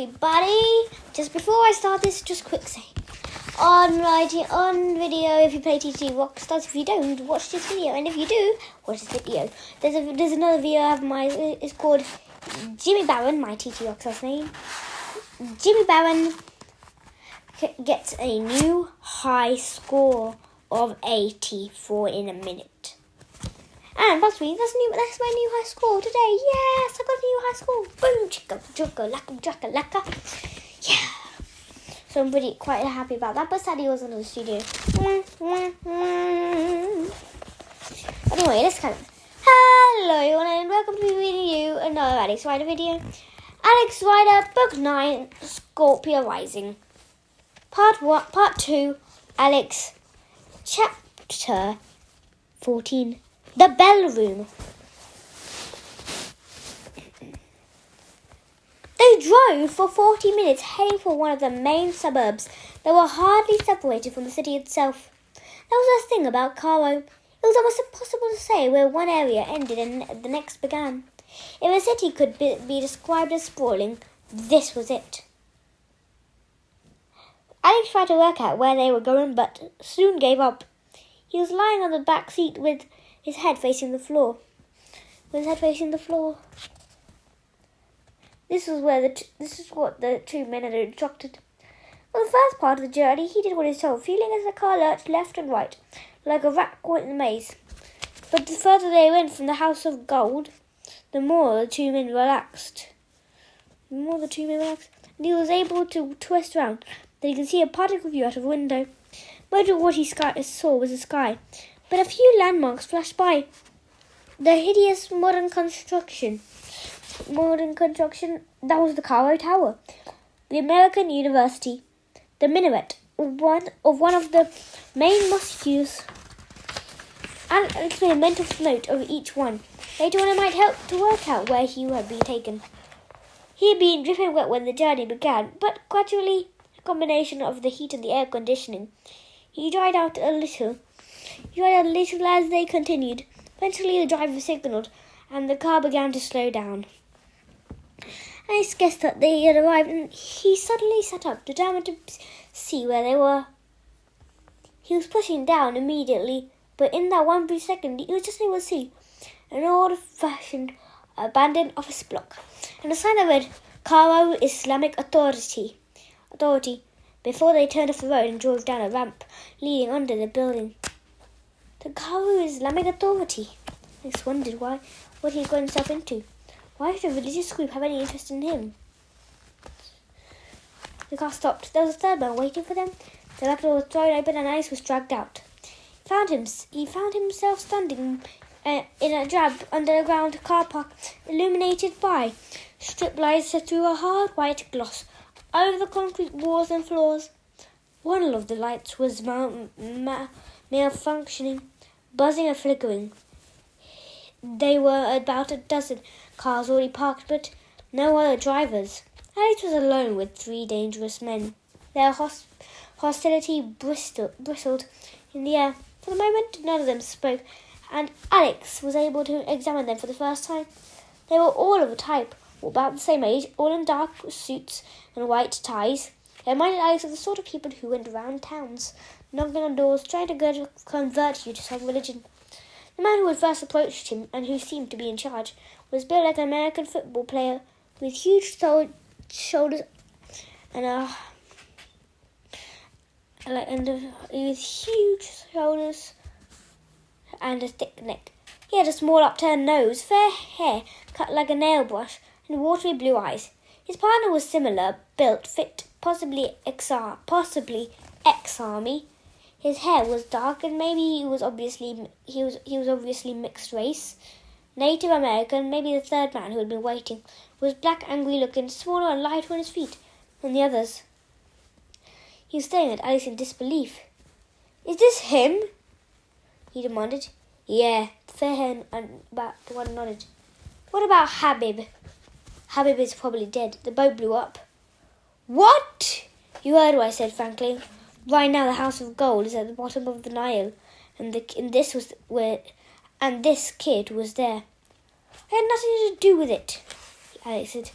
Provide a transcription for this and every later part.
everybody. Just before I start this, just quick say. On video, if you play TT Rockstars, if you don't, watch this video. And if you do, watch this video. There's another video I have it's called Jimmy Barron, my TT Rockstars name. Jimmy Barron gets a new high score of 84 in a minute. And that's my new high score today. Yes, I got a new high score. Boom, chicka, lacka. Yeah. So I'm quite happy about that. But sadly, I wasn't in the studio. Anyway, let's kind of. Hello, everyone, and welcome to you another Alex Rider video. Alex Rider, Book 9, Scorpia Rising. Part 2, Alex, Chapter 14. The Bell Room. They drove for 40 minutes, heading for one of the main suburbs that were hardly separated from the city itself. There was a thing about Cairo. It was almost impossible to say where one area ended and the next began. If a city could be described as sprawling, this was it. Alex tried to work out where they were going, but soon gave up. He was lying on the back seat with his head facing the floor. This is what the two men had instructed. For the first part of the journey, he did what he was told, feeling as the car lurched left and right, like a rat caught in a maze. But the further they went from the House of Gold, the more the two men relaxed. And he was able to twist round, that he could see a particle view out of a window. Most of what he saw was the sky, but a few landmarks flashed by. The hideous modern construction, that was the Cairo Tower, the American University, the minaret, one of the main mosques, and explain a mental note of each one. Later on, it might help to work out where he had been taken. He had been dripping wet when the journey began, but gradually, a combination of the heat and the air conditioning, he dried out a little as they continued. Eventually, the driver signalled, and the car began to slow down. Alex guessed that they had arrived, and he suddenly sat up, determined to see where they were. He was pushing down immediately, but in that one brief second, he was just able to see an old-fashioned abandoned office block, and a sign that read, Cairo Islamic Authority, before they turned off the road and drove down a ramp leading under the building. The Cairo Islamic Authority. Alex wondered what he had got himself into. Why should a religious group have any interest in him? The car stopped. There was a third man waiting for them. The back door was thrown open and Alex was dragged out. He found himself standing in a drab underground car park, illuminated by strip lights that threw a hard white gloss over the concrete walls and floors. One of the lights was malfunctioning, buzzing and flickering. There were about a dozen cars already parked, but no other drivers. Alex was alone with three dangerous men. Their hostility bristled in the air. For the moment, none of them spoke, and Alex was able to examine them for the first time. They were all of a type, about the same age, all in dark suits and white ties. They reminded Alex of the sort of people who went around towns, knocking on doors, trying to convert you to some religion. The man who had first approached him, and who seemed to be in charge, was built like an American football player, with huge shoulders and a thick neck. He had a small upturned nose, fair hair cut like a nail brush, and watery blue eyes. His partner was similar, built, fit, possibly ex-army. His hair was dark, and maybe he was obviously mixed race. Native American, maybe the third man who had been waiting, was black, angry-looking, smaller and lighter on his feet than the others. He was staring at Alex in disbelief. "Is this him?" he demanded. "Yeah," the fair hair and the one nodded. "What about Habib?" "Habib is probably dead. The boat blew up." "What?" "You heard what I said, frankly. Right now, the House of Gold is at the bottom of the Nile, and this kid was there." "I had nothing to do with it," Alex said.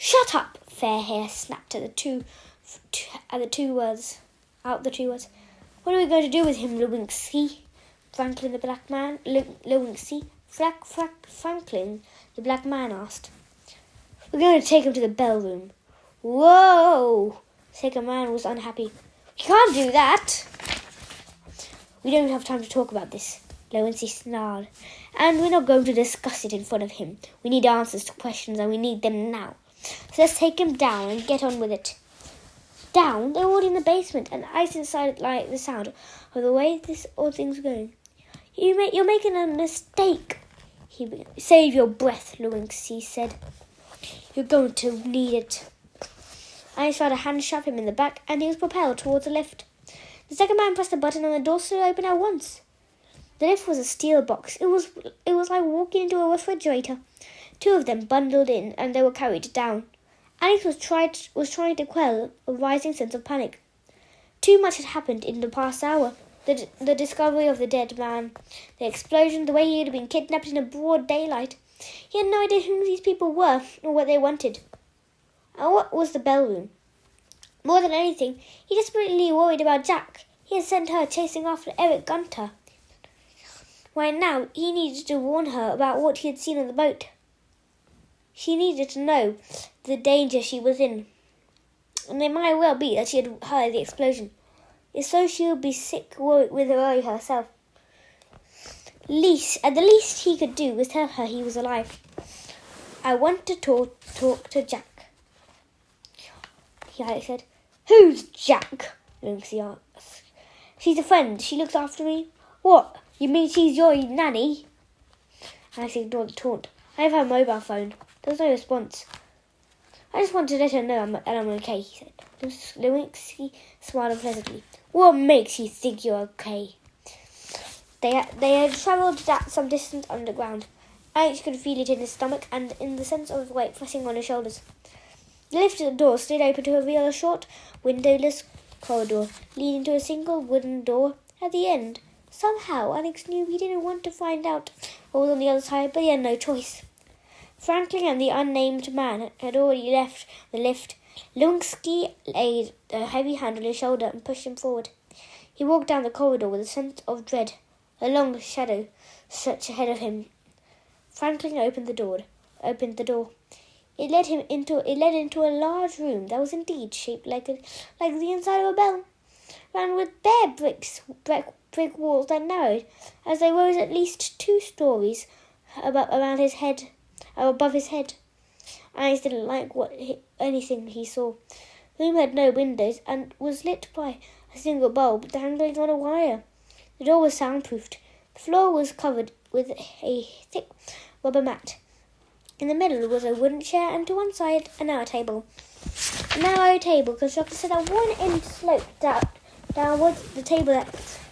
Shut up! Fairhair snapped at the two words. What are we going to do with him, Lewinsky? Franklin the black man asked. We're going to take him to the bell room. Whoa! The second man was unhappy. You can't do that. We don't have time to talk about this, Lewinsky snarled. And we're not going to discuss it in front of him. We need answers to questions, and we need them now. So let's take him down and get on with it. Down? They're already in the basement, and Ice inside like the sound of the way all things are going. You're making a mistake. Save your breath, Lewinsky said. You're going to need it. Ice tried a hand shove him in the back, and he was propelled towards the lift. The second man pressed a button, and the door stood open at once. The lift was a steel box. It was like walking into a refrigerator. Two of them bundled in, and they were carried down. Alex was trying to quell a rising sense of panic. Too much had happened in the past hour. The discovery of the dead man, the explosion, the way he had been kidnapped in a broad daylight. He had no idea who these people were or what they wanted. And what was the bell room? More than anything, he desperately worried about Jack. He had sent her chasing after Eric Gunter. Right now, he needed to warn her about what he had seen on the boat. She needed to know the danger she was in. And it might well be that she had heard the explosion. If so, she would be sick with worry herself. The least he could do was tell her he was alive. I want to talk to Jack, Alex said. Who's Jack? Lucy asked. She's a friend. She looks after me. What? You mean she's your nanny? Alex ignored the taunt. I have her mobile phone. There was no response. I just want to let her know I'm okay, he said. Lewinsky smiled pleasantly. What makes you think you're okay? They had travelled some distance underground. Alex could feel it in his stomach and in the sense of weight pressing on his shoulders. The lift door slid open to reveal a short, windowless corridor leading to a single wooden door at the end. Somehow, Alex knew he didn't want to find out what was on the other side, but he had no choice. Franklin and the unnamed man had already left the lift. Lewinsky laid a heavy hand on his shoulder and pushed him forward. He walked down the corridor with a sense of dread. A long shadow stretched ahead of him. Franklin opened the door. It led into a large room that was indeed shaped like the inside of a bell, round with bare brick walls that narrowed as they rose at least 2 stories above his head. Alex didn't like anything he saw. The room had no windows and was lit by a single bulb dangling on a wire. The door was soundproofed. The floor was covered with a thick rubber mat. In the middle was a wooden chair, and to one side a narrow table. A narrow table constructed so that one end sloped downwards. The table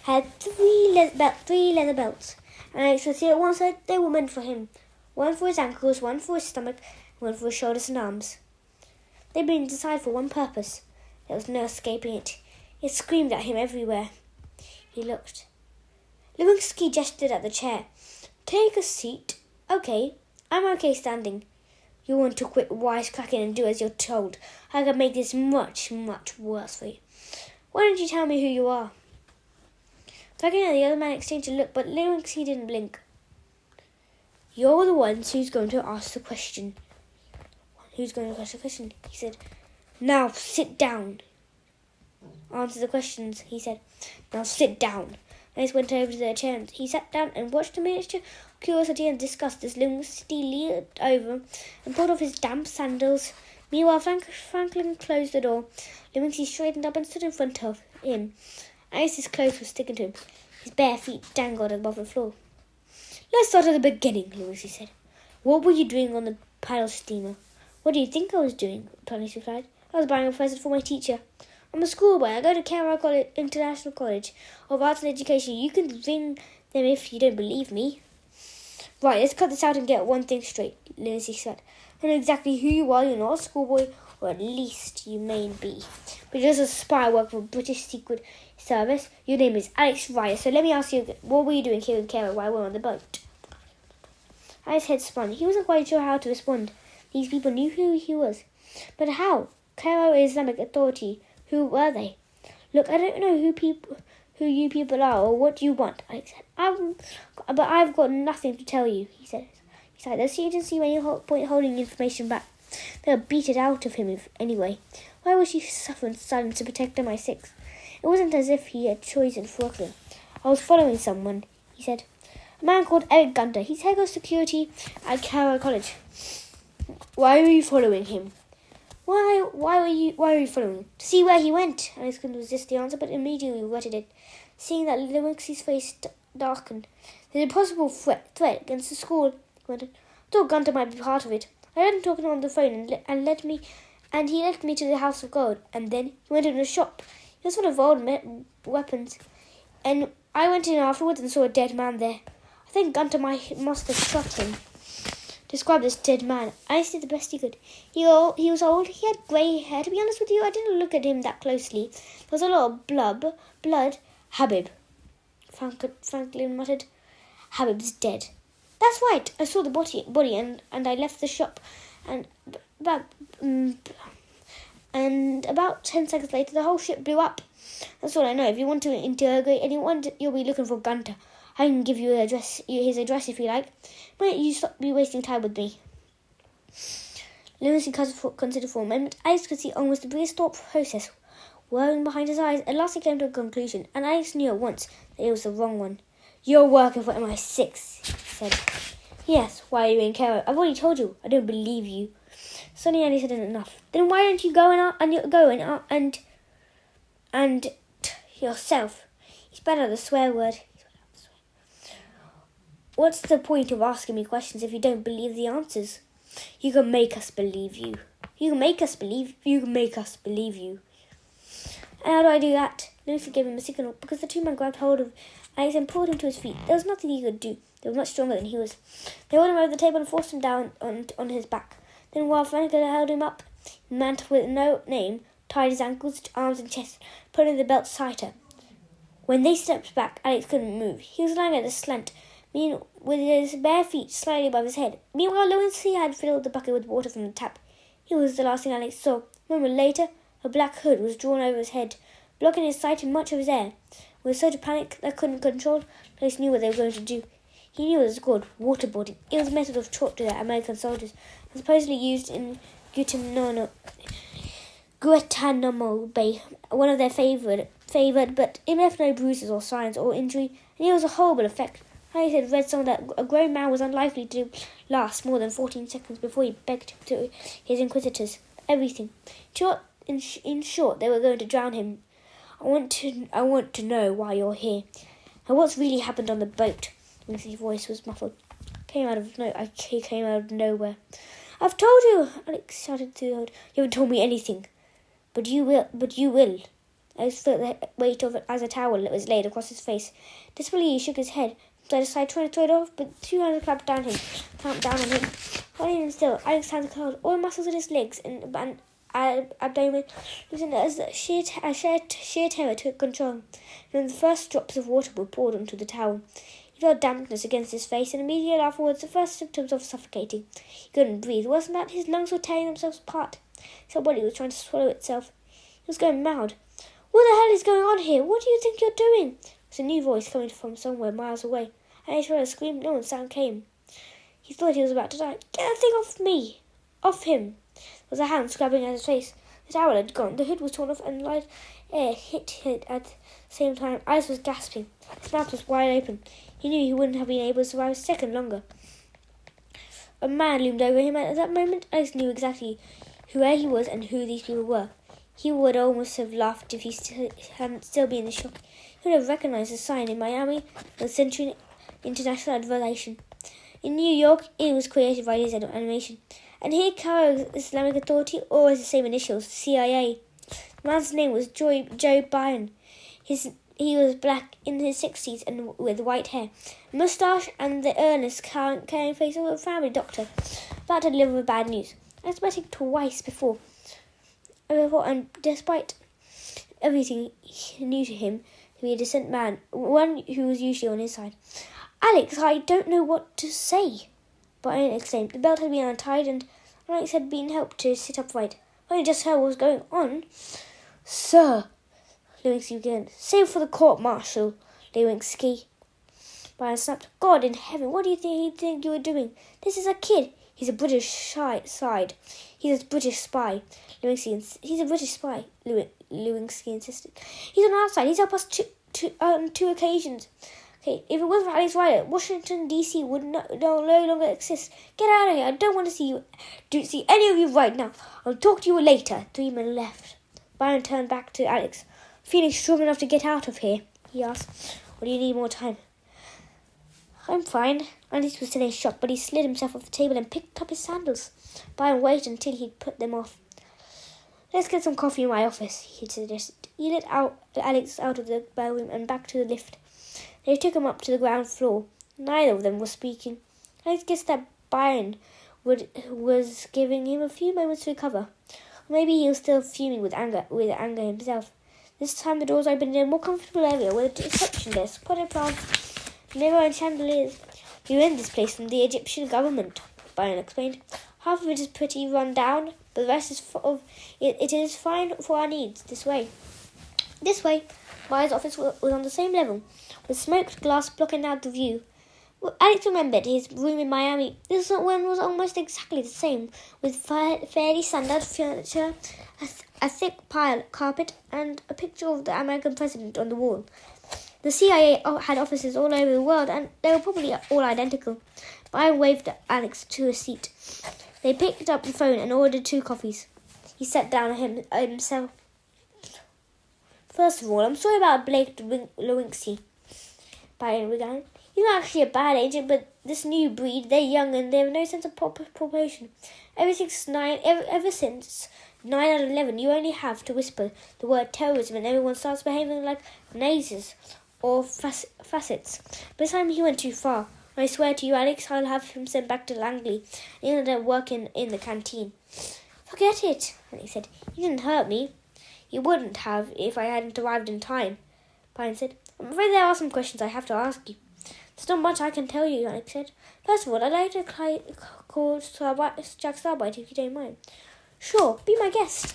had 3 leather belts, and Alex could see at one side they were meant for him. One for his ankles, one for his stomach, and one for his shoulders and arms. They'd been designed for one purpose. There was no escaping it. It screamed at him everywhere. He looked. Lewinsky gestured at the chair. Take a seat. Okay, I'm okay standing. You want to quit wisecracking and do as you're told. I can make this much, much worse for you. Why don't you tell me who you are? Franklin and the other man exchanged a look, but Lewinsky didn't blink. You're the ones who's going to ask the question. He said. Now sit down. Answer the questions, he said. Now sit down. Alex went over to their chair. He sat down and watched a mixture of curiosity and disgust as Lewinsky leaned over and pulled off his damp sandals. Meanwhile, Franklin closed the door. Lewinsky straightened up and stood in front of him. Alex's clothes were sticking to him. His bare feet dangled above the floor. Let's start at the beginning, Lewinsky said. What were you doing on the paddle steamer? What do you think I was doing? Thomas replied. I was buying a present for my teacher. I'm a schoolboy. I go to Carroll International College of Arts and Education. You can ring them if you don't believe me. Right, let's cut this out and get one thing straight, Lewinsky said. I know exactly who you are. You're not a schoolboy, or at least you may be. But you're just a spy working for British Secret Service. Your name is Alex Ryer. So let me ask you, what were you doing here in Carroll while we were on the boat? Alex's head spun. He wasn't quite sure how to respond. These people knew who he was. But how? Cairo Islamic Authority. Who were they? Look, I don't know who you people are or what you want, Alex said. But I've got nothing to tell you, he said. Besides, there's the agency when you point holding information back. They'll beat it out of him anyway. Why would he suffer in silence to protect MI6? It wasn't as if he had chosen Brooklyn. I was following someone, he said. A man called Eric Gunter. He's head of security at Cairo College. Why were you following him? Why were you following him? To see where he went. Alex couldn't resist the answer, but immediately regretted it. Seeing that Lewinsky's face darkened. There's a possible threat against the school. He went on. I thought Gunter might be part of it. I heard him talking on the phone and he led me to the House of Gold. And then he went into a shop. He was full of old weapons. And I went in afterwards and saw a dead man there. I think Gunter must have shot him. Described this dead man. I did the best he could. He was old. He had grey hair. To be honest with you, I didn't look at him that closely. There was a lot of blood. Habib, Franklin muttered. Habib's dead. That's right. I saw the body and I left the shop. And about 10 seconds later, the whole ship blew up. That's all I know. If you want to interrogate anyone, you'll be looking for Gunter. I can give you his address if you like. Why don't you stop wasting time with me? Lunacy considered for a moment. Alex could see almost the biggest thought process whirling behind his eyes. At last he came to a conclusion, and Alex knew at once that it was the wrong one. You're working for MI6, he said. Yes, why are you in Cairo? I've already told you. I don't believe you. Suddenly Alex had enough. Then why don't you go and yourself? He spat out the swear word. What's the point of asking me questions if you don't believe the answers? You can make us believe you. You can make us believe you. And how do I do that? Lucy gave him a signal because the two men grabbed hold of Alex and pulled him to his feet. There was nothing he could do. They were much stronger than he was. They rolled him over the table and forced him down on his back. Then while Franklin held him up, the man with no name tied his ankles, arms and chest, pulling the belt tighter. When they stepped back, Alex couldn't move. He was lying at a slant, with his bare feet slightly above his head. Meanwhile, Lewinsky had filled the bucket with water from the tap. He was the last thing Alex saw. A moment later, a black hood was drawn over his head, blocking his sight and much of his air. With such a panic that couldn't control, Alex knew what they were going to do. He knew it was called waterboarding. It was a method of torture that American soldiers had supposedly used in Guantanamo Bay, one of their favoured, but it left no bruises or signs or injury, and it was a horrible effect. Alex had read somewhere that a grown man was unlikely to last more than 14 seconds before he begged to his inquisitors everything. In short, they were going to drown him. I want to know why you're here, and what's really happened on the boat. His voice was muffled. He came out of nowhere. I've told you, Alex shouted through the hood. You haven't told me anything. But you will. Alex felt the weight of it as a towel that was laid across his face. Desperately he shook his head. I decided trying to throw it off, but two hands clamped down on him. Holding him still, Alex's hands curled. All the muscles in his legs and abdomen loosened as sheer terror took control. Then the first drops of water were poured onto the towel. He felt dampness against his face, and immediately afterwards the first symptoms of suffocating. He couldn't breathe. Wasn't that his lungs were tearing themselves apart? His whole body was trying to swallow itself. He was going mad. What the hell is going on here? What do you think you're doing? It was a new voice coming from somewhere miles away. And he tried to scream. No sound came. He thought he was about to die. Get that thing off me! Off him! There was a hand scrubbing at his face. The towel had gone. The hood was torn off and light air hit it at the same time. Alice was gasping. His mouth was wide open. He knew he wouldn't have been able to survive a second longer. A man loomed over him, and at that moment Alice knew exactly where he was and who these people were. He would almost have laughed if he hadn't still been in the shock. He would have recognized the sign in Miami, the Century International Aviation. In New York, it was created by his animation. And here Cairo's Islamic Authority, always the same initials, CIA. The man's name was Joe Byrne. He was black, in his 60s, and with white hair, a moustache, and the earnest, caring face of a family doctor about to deliver bad news. I was betting twice before, and despite everything he knew to him to be a decent man, one who was usually on his side. Alex, I don't know what to say, Brian exclaimed. The belt had been untied, and Alex had been helped to sit upright. I just heard what was going on. Sir, Lewinsky began. Save for the court-martial, Lewinsky. Byron snapped. God in heaven, what do you think you were doing? This is a kid. He's a British side. He's a British spy. He's a British spy, Lewinsky insisted. He's on our side. He's helped us on 2 occasions. Okay, if it wasn't for Alex Ryder, Washington, D.C. would no longer exist. Get out of here. I don't want to see any of you right now. I'll talk to you later. 3 men left. Byron turned back to Alex. Feeling strong enough to get out of here, he asked. Or do you need more time? I'm fine. Alex was still in shock, but he slid himself off the table and picked up his sandals. Byron waited until he'd put them off. Let's get some coffee in my office, he suggested. He led Alex out of the bellroom and back to the lift. They took him up to the ground floor. Neither of them was speaking. Alex guessed that Byron was giving him a few moments to recover. Or maybe he was still fuming with anger himself. This time the doors opened in a more comfortable area with a reception desk, potted plants, mirror and chandeliers. We rent this place from the Egyptian government, Byron explained. Half of it is pretty run down, but the rest is it is fine for our needs. This way. Byron's office was on the same level, with smoked glass blocking out the view. Alex remembered his room in Miami. This one was almost exactly the same, with fairly standard furniture, a thick pile carpet, and a picture of the American president on the wall. The CIA had offices all over the world, and they were probably all identical. Byron waved Alex to a seat. They picked up the phone and ordered 2 coffees. He sat down himself. First of all, I'm sorry about Blake Lewinsky, Byron began. He's not actually a bad agent, but this new breed, they're young and they have no sense of proportion. Ever since 9 out of 11, you only have to whisper the word terrorism and everyone starts behaving like Nazis or facets. But this time he went too far. I swear to you, Alex, I'll have him sent back to Langley. He'll end up working in the canteen. Forget it, Alex said. You didn't hurt me. You wouldn't have if I hadn't arrived in time, Byron said. I'm afraid there are some questions I have to ask you. There's not much I can tell you, Alex said. First of all, I'd like to call Jack Starbite if you don't mind. Sure, be my guest.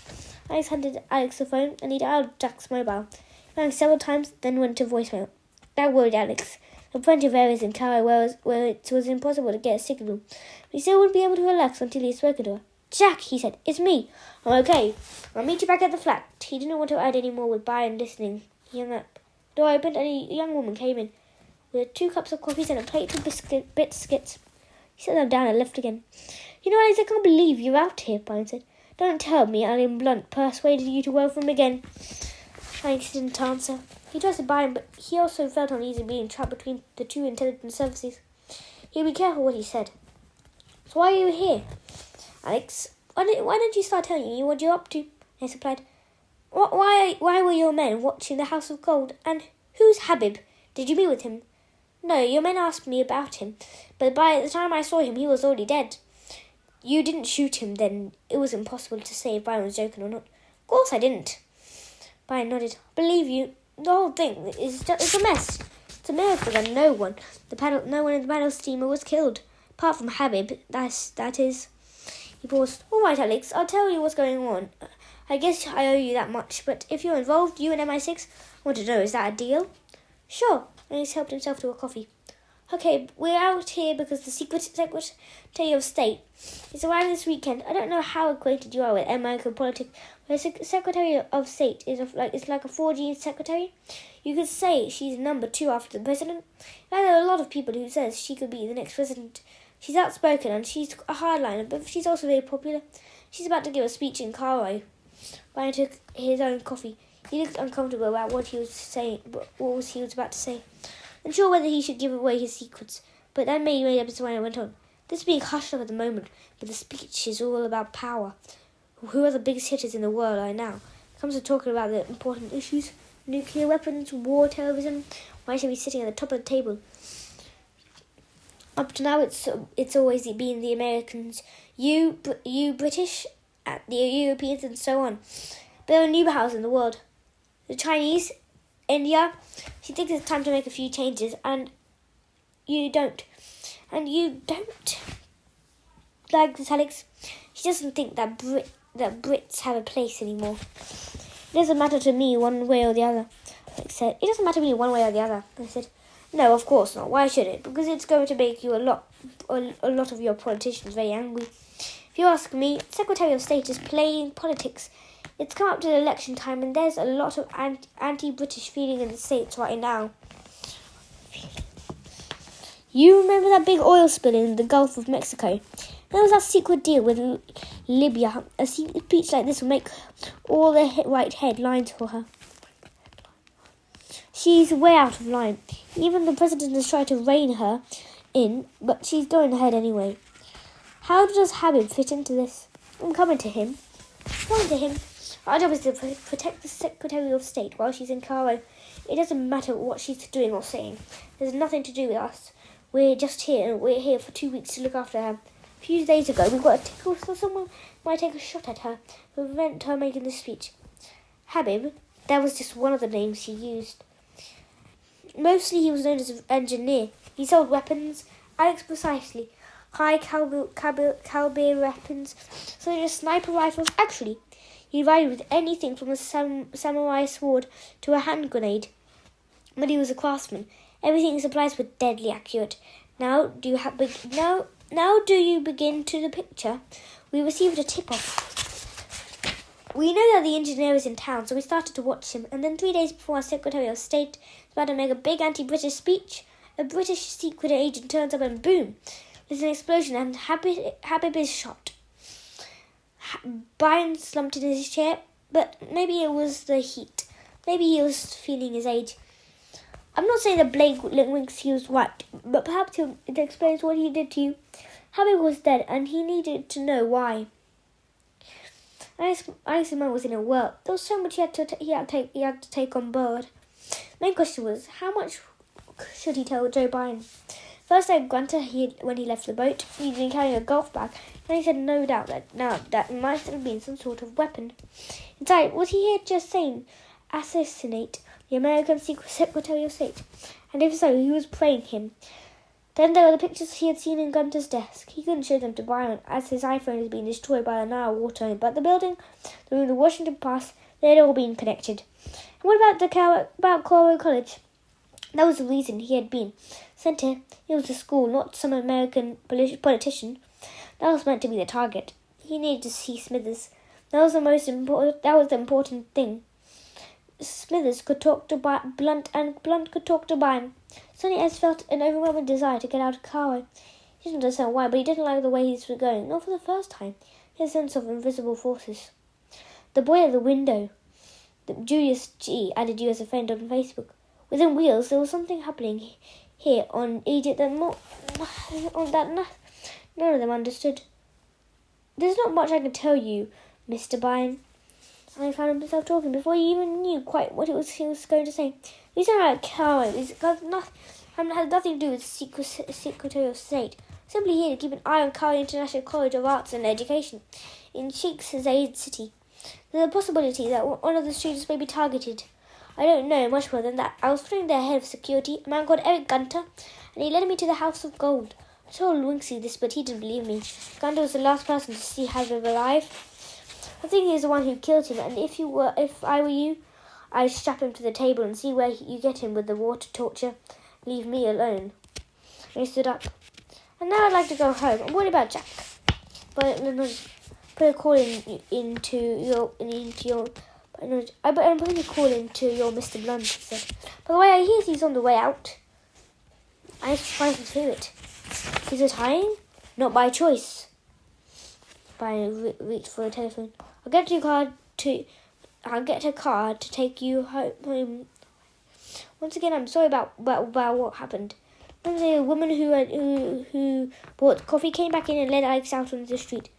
Alex handed Alex the phone and he dialed Jack's mobile. He rang several times, then went to voicemail. That worried Alex. There were plenty of areas in Cairo where it was impossible to get a signal, but he still wouldn't be able to relax until he had spoken to her. Jack, he said, it's me. I'm okay. I'll meet you back at the flat. He didn't want to add any more with Byron listening. He hung up. The door opened and a young woman came in with 2 cups of coffee and a plate of biscuits. He set them down and left again. You know, Alex, I can't believe you're out here, Byron said. Don't tell me Alan Blunt persuaded you to welcome again. Alex didn't answer. He trusted Byron, but he also felt uneasy being trapped between the 2 intelligence services. He'd be careful what he said. So why are you here? Alex, why don't you start telling me what you're up to? Alex replied. Why were your men watching the House of Gold? And who's Habib? Did you meet with him? No, your men asked me about him, but by the time I saw him, he was already dead. You didn't shoot him then. It was impossible to say if Byron was joking or not. Of course I didn't. Byron nodded. Believe you, the whole thing is a mess. It's a miracle that no one in the battle steamer was killed, apart from Habib. That is. He paused. All right, Alex, I'll tell you what's going on. I guess I owe you that much, but if you're involved, you and MI6, I want to know, is that a deal? Sure. Alex helped himself to a coffee. Okay, we're out here because the Secret Secretary of State is arriving this weekend. I don't know how acquainted you are with American politics, but the Secretary of State is like a 4G secretary. You could say she's number 2 after the president. There are a lot of people who says she could be the next president. She's outspoken and she's a hardliner, but she's also very popular. She's about to give a speech in Cairo. Byron took his own coffee. He looked uncomfortable about what he was saying, what he was about to say. Unsure whether he should give away his secrets, but then he made up his mind and went on. This is being hushed up at the moment, but the speech is all about power. Who are the biggest hitters in the world right now? It comes to talking about the important issues: nuclear weapons, war, terrorism. Why should we be sitting at the top of the table? Up to now, it's always been the Americans, you British, the Europeans, and so on. There are new powers in the world. The Chinese, India. She thinks it's time to make a few changes, and you don't. And you don't. Like this, Alex. She doesn't think that Brits have a place anymore. It doesn't matter to me one way or the other. Alex said, it doesn't matter to me one way or the other. I said, no, of course not. Why should it? Because it's going to make you a lot of your politicians very angry. If you ask me, Secretary of State is playing politics. It's come up to the election time and there's a lot of anti-British feeling in the States right now. You remember that big oil spill in the Gulf of Mexico? There was that secret deal with Libya. A speech like this will make all the right headlines for her. She's way out of line. Even the president has tried to rein her in, but she's going ahead anyway. How does Habib fit into this? I'm coming to him. Our job is to protect the Secretary of State while she's in Cairo. It doesn't matter what she's doing or saying. There's nothing to do with us. We're just here, and we're here for 2 weeks to look after her. A few days ago, we got a tickle, so someone might take a shot at her to prevent her making the speech. Habib, that was just one of the names she used. Mostly he was known as an engineer. He sold weapons, Alex precisely, high caliber weapons, such as sniper rifles. Actually, he ride with anything from a samurai sword to a hand grenade. But he was a craftsman. Everything he supplies was deadly accurate. Now do you begin to the picture? We received a tip-off. We know that the engineer is in town, so we started to watch him. And then 3 days before our Secretary of State was about to make a big anti-British speech, a British secret agent turns up and boom, there's an explosion and Habib is shot. Byron slumped in his chair, but maybe it was the heat. Maybe he was feeling his age. I'm not saying that Blake thinks he was right, but perhaps it explains what he did to you. Habib was dead, and he needed to know why. Alex's mind was in a whirl. There was so much he had to take on board. The main question was, how much should he tell Joe Biden? First, I grunted when he left the boat. He'd been carrying a golf bag, and he said no doubt that might have been some sort of weapon. Inside, was he here just saying assassinate the American Secret Secretary of State? And if so, he was playing him. Then there were the pictures he had seen in Gunter's desk. He couldn't show them to Byron, as his iPhone had been destroyed by the Nile water. But the building, the room, the Washington Pass, they had all been connected. And what about Cairo College? That was the reason he had been sent here. It was a school, not some American politician. That was meant to be the target. He needed to see Smithers. That was the important thing. Smithers could talk to Blunt, and Blunt could talk to Byron. Suddenly, Ez felt an overwhelming desire to get out of Cairo. He didn't understand why, but he didn't like the way he was going. Not for the first time. He had a sense of invisible forces. The boy at the window. Julius G. added you as a friend on Facebook. Within Wheels, there was something happening here on Egypt that none of them understood. There's not much I can tell you, Mr. Byron. I found himself talking before he even knew quite what he was going to say. These are not Cairo. These has nothing to do with Secretary of State. Simply here to keep an eye on Cairo International College of Arts and Education in Sheikh Zayed City. There's a possibility that one of the students may be targeted. I don't know much more than that. I was putting their head of security, a man called Eric Gunter, and he led me to the House of Gold. I told Winksy this, but he didn't believe me. Gunter was the last person to see Habib alive. I think he's the one who killed him, and if I were you, I'd strap him to the table and see where you get him with the water torture. Leave me alone. And he stood up. And now I'd like to go home. I'm worried about Jack. But put a call into your Mr. Blunt, he said. By the way, I hear he's on the way out. I surprised to hear it. He's retiring? Not by choice. Brian reached for a telephone. I'll get a car to take you home. Once again, I'm sorry about what happened. One day, a woman who bought coffee came back in and led Alex out on the street.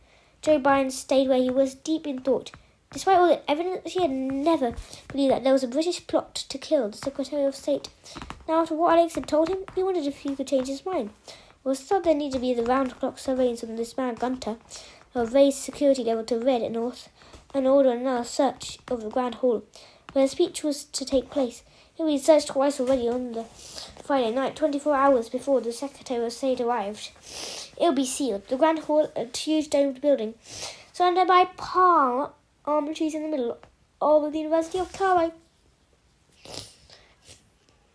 Joe Biden stayed where he was, deep in thought. Despite all the evidence, he had never believed that there was a British plot to kill the Secretary of State. Now, after what Alex had told him, he wondered if he could change his mind. It was thought there needed to be the round-the-clock surveillance of this man Gunter, or raised security level to red and north, and order another search of the Grand Hall, where the speech was to take place. It had been searched twice already on the Friday night, 24 hours before the Secretary of State arrived. It'll be sealed. The grand hall, a huge domed building, surrounded by palm trees in the middle of the University of Cairo.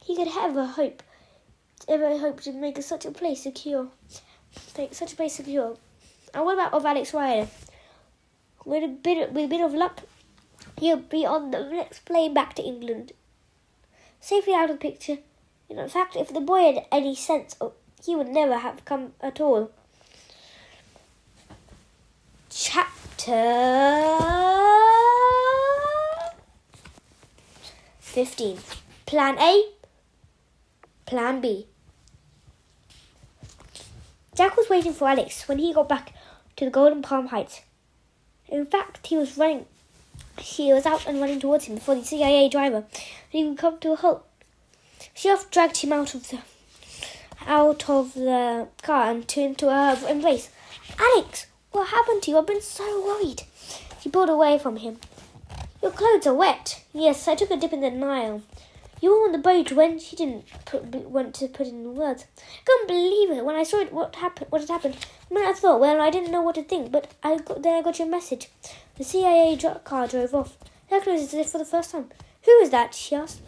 He could ever hope to make such a place secure. And what about Alex Ryder? With a bit of luck, he'll be on the next plane back to England, safely out of the picture. In fact, if the boy had any sense, he would never have come at all. Chapter 15. Plan A, Plan B. Jack was waiting for Alex when he got back to the Golden Palm Heights. In fact, he was out and running towards him before the CIA driver had even come to a halt. She dragged him out of the car and into her embrace. Alex, what happened to you? I've been so worried. She pulled away from him. Your clothes are wet. Yes, I took a dip in the Nile. You were on the boat when she didn't want to put it in words. I couldn't believe it when I saw it. What had happened? I thought, well, I didn't know what to think, but then I got your message. The CIA car drove off. Her clothes as if for the first time. Who is that? She asked.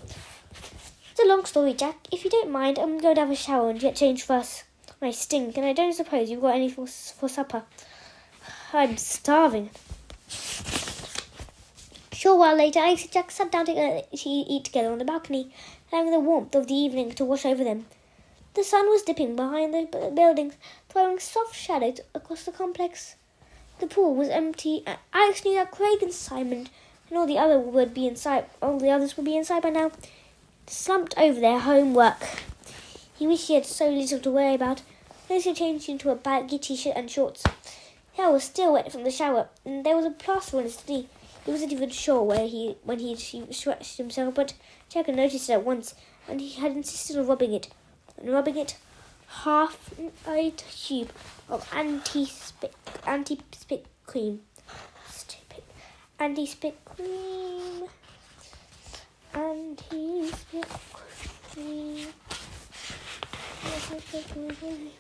It's a long story, Jack. If you don't mind, I'm going to have a shower and get changed first. I stink, and I don't suppose you've got any for supper. I'm starving. A short while later, Alex and Jack sat down to eat together on the balcony, allowing the warmth of the evening to wash over them. The sun was dipping behind the buildings, throwing soft shadows across the complex. The pool was empty, and Alex knew that Craig and Simon and all the others would be inside by now, slumped over their homework. He wished he had so little to worry about. Lucy changed into a baggy t-shirt and shorts. Hair was still wet from the shower, and there was a plaster on his knee. He wasn't even sure when he stretched himself, but Jack had noticed it at once, and he had insisted on rubbing it. Half a tube of anti-spick cream. Anti-spick cream. Anti-spick cream.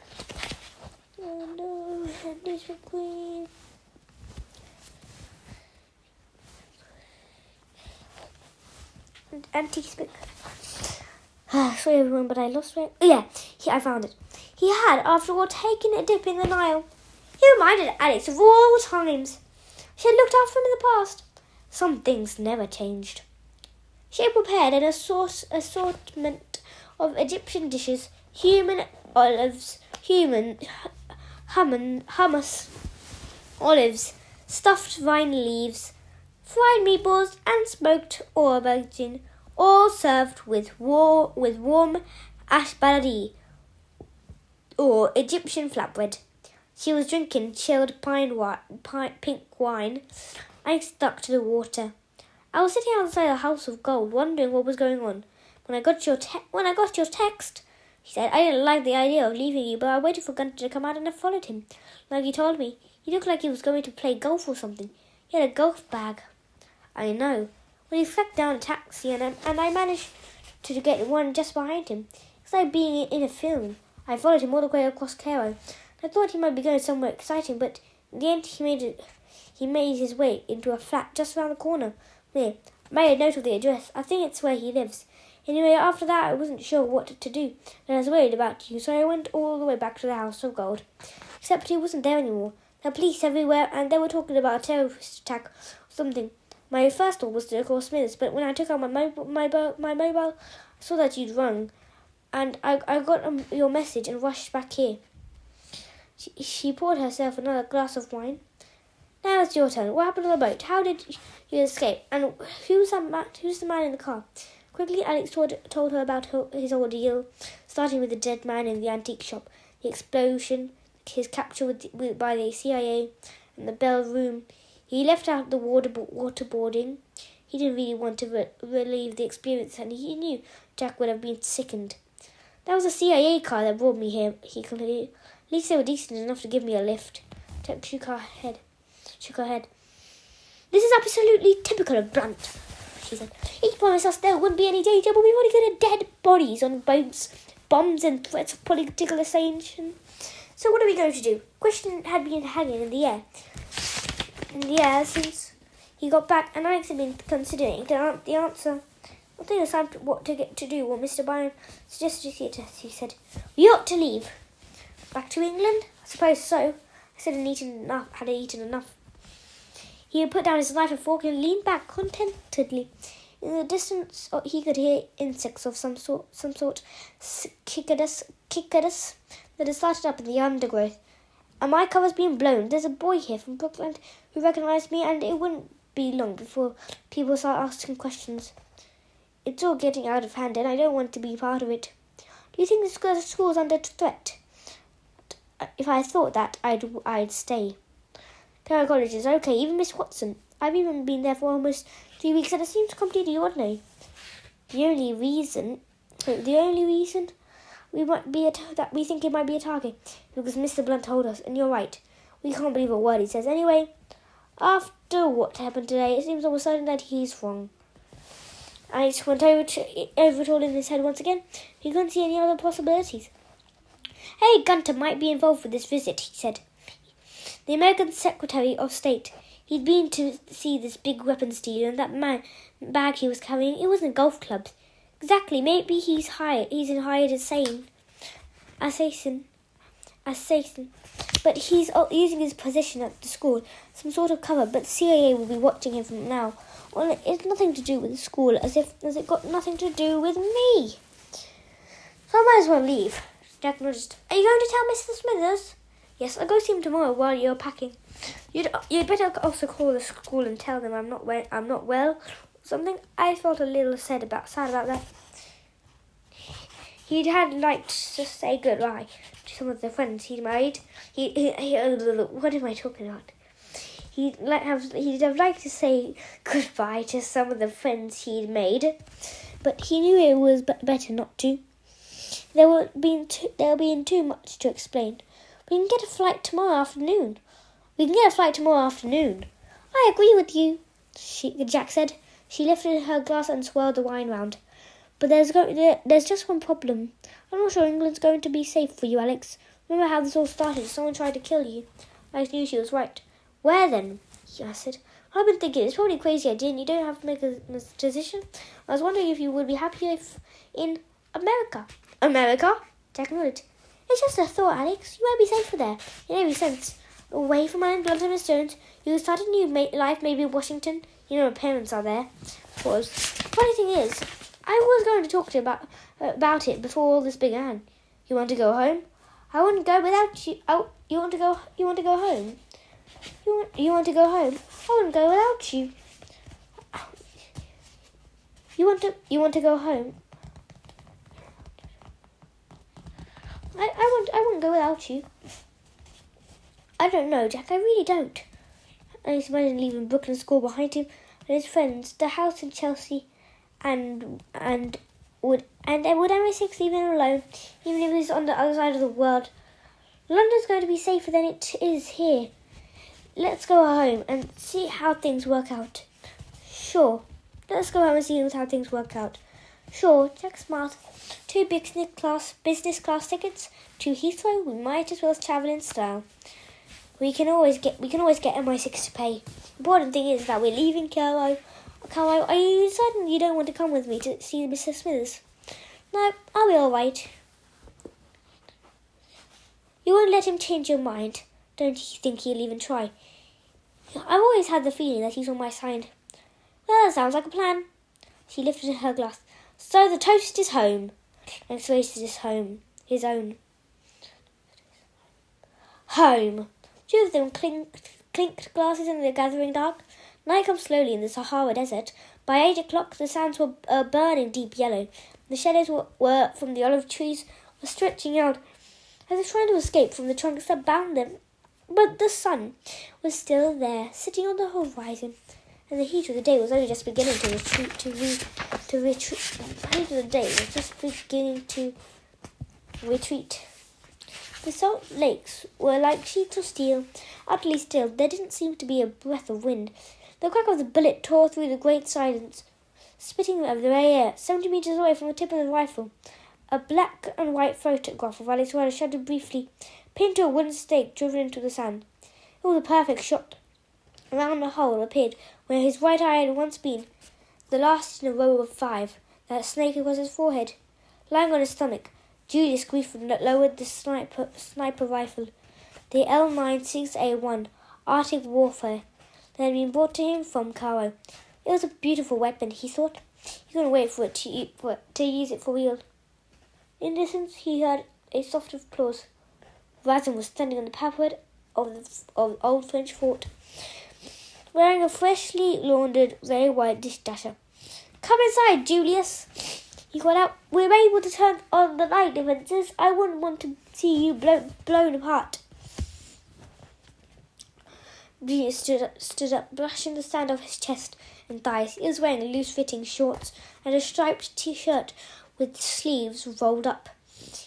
Oh no, anti-spick cream. Anti-spick. Sorry everyone, but I lost it. Yeah, I found it. He had, after all, taken a dip in the Nile. He reminded Alex of all times she had looked after him in the past. Some things never changed. She had prepared an assortment of Egyptian dishes, human olives, hummus, olives, stuffed vine leaves, fried meatballs, and smoked aubergine, all served with warm ash baladi, or Egyptian flatbread. She was drinking chilled pink wine. I stuck to the water. I was sitting outside a house of gold, wondering what was going on. When I got your text, she said, I didn't like the idea of leaving you, but I waited for Gunter to come out and I followed him. Like he told me, he looked like he was going to play golf or something. He had a golf bag. I know. Well, he flagged down a taxi, and I managed to get one just behind him. It's like being in a film. I followed him all the way across Cairo. I thought he might be going somewhere exciting, but in the end he made his way into a flat just around the corner. There, I made a note of the address. I think it's where he lives. Anyway, after that, I wasn't sure what to do, and I was worried about you, so I went all the way back to the House of Gold. Except he wasn't there anymore. There were police everywhere, and they were talking about a terrorist attack or something. My first thought was to call Smithers, but when I took out my mobile, I saw that you'd rung, and I got your message and rushed back here. She poured herself another glass of wine. Now it's your turn. What happened on the boat? How did you escape? And who's the man in the car? Quickly, Alex told her about his ordeal, starting with the dead man in the antique shop, the explosion, his capture by the CIA, and the bell room. He left out the waterboarding. He didn't really want to relieve the experience, and he knew Jack would have been sickened. That was a CIA car that brought me here, he concluded. At least they were decent enough to give me a lift. Jack shook her head. This is absolutely typical of Blunt, she said. He promised us there wouldn't be any danger, but we've already got dead bodies on boats, bombs and threats of political assassination. So what are we going to do? Question had been hanging in the air since he got back, and Alex had been considering the answer. I think it's time to do what Mr. Byron suggested he said. We ought to leave. Back to England? I suppose so. I said had eaten enough. He had put down his knife and fork and leaned back contentedly. In the distance, he could hear insects of some sort, cicadus, that had started up in the undergrowth. And my cover's being blown. There's a boy here from Brookland who recognised me, and it wouldn't be long before people start asking questions. It's all getting out of hand, and I don't want to be part of it. Do you think the school's under threat? If I thought that, I'd stay. Carroll College is okay, even Miss Watson. I've even been there for almost 3 weeks, and it seems completely ordinary. The only reason we think it might be a target because Mr. Blunt told us, and you're right. We can't believe a word he says. Anyway, after what happened today, it seems almost certain that he's wrong. Alex went over it all in his head once again. He couldn't see any other possibilities. Harry Gunter might be involved with this visit, he said. The American Secretary of State. He'd been to see this big weapons dealer, and that bag he was carrying, it wasn't golf clubs. Exactly, maybe he's hired assassin. But he's using his position at the school, some sort of cover, but the CIA will be watching him from now. Well, it's nothing to do with the school, as it got nothing to do with me. So I might as well leave. Jack nodded. Are you going to tell Mr. Smithers? Yes, I'll go see him tomorrow while you're packing. You'd better also call the school and tell them I'm not well, or something. I felt a little sad about that. He'd had liked to say goodbye to some of the friends he'd married. What am I talking about? He'd have liked to say goodbye to some of the friends he'd made, but he knew it was better not to. There would be too much to explain. We can get a flight tomorrow afternoon. I agree with you, Jack said. She lifted her glass and swirled the wine round. But there's just one problem. I'm not sure England's going to be safe for you, Alex. Remember how this all started? Someone tried to kill you. I knew she was right. Where then? I said. I've been thinking, it's probably a crazy idea and you don't have to make a decision. I was wondering if you would be happier in America. America? Jack nodded. It's just a thought, Alex. You won't be safer there, in every sense. Away from Iron Blunt and Miss Jones, you start a new life, maybe in Washington. You know, my parents are there. Funny thing is, I was going to talk to you about it before all this began. You want to go home? I wouldn't go without you. Oh, you want to go home? You want to go home? I wouldn't go without you. You want to go home? I wouldn't go without you. I don't know, Jack. I really don't. And he's imagined leaving Brooklyn School behind him and his friends, the house in Chelsea, and would MI6 leave him alone, even if he's on the other side of the world? London's going to be safer than it is here. Let's go home and see how things work out. Sure. Let's go home and see how things work out. Sure, Jack smiled. 2 business class tickets to Heathrow. We might as well travel in style. We can always get MI6 to pay. The important thing is that we're leaving Carlo. Are you certain you don't want to come with me to see Mr. Smithers? No, I'll be all right. You won't let him change your mind. Don't you think he'll even try? I've always had the feeling that he's on my side. Well, that sounds like a plan. She lifted her glass. So the toast is home. And raised his home. His own. Home. 2 of them clinked glasses in the gathering dark. Night comes slowly in the Sahara Desert. By 8 o'clock, the sands were burning deep yellow. The shadows were from the olive trees were stretching out as if trying to escape from the trunks that bound them. But the sun was still there, sitting on the horizon, and the heat of the day was only just beginning to retreat. The heat of the day was just beginning to retreat. The salt lakes were like sheets of steel, utterly still. There didn't seem to be a breath of wind. The crack of the bullet tore through the great silence, spitting over the air 70 meters away from the tip of the rifle. A black and white photograph of Alex Rider shuddered briefly pinned to a wooden stake driven into the sand. It was a perfect shot. A round hole appeared where his right eye had once been, the last in a row of 5, that snake across his forehead. Lying on his stomach, Julius Griffin lowered the sniper rifle, the L96A1 Arctic Warfare, that had been brought to him from Cairo. It was a beautiful weapon, he thought. He couldn't wait for to use it for real. In the distance, he heard a soft applause. Razin was standing on the parapet of the old French fort, wearing a freshly laundered, very white dish-dasher. "Come inside, Julius," he called out. "We're able to turn on the light defences. I wouldn't want to see you blown apart." Julius stood up, brushing the sand off his chest and thighs. He was wearing loose-fitting shorts and a striped T-shirt with sleeves rolled up.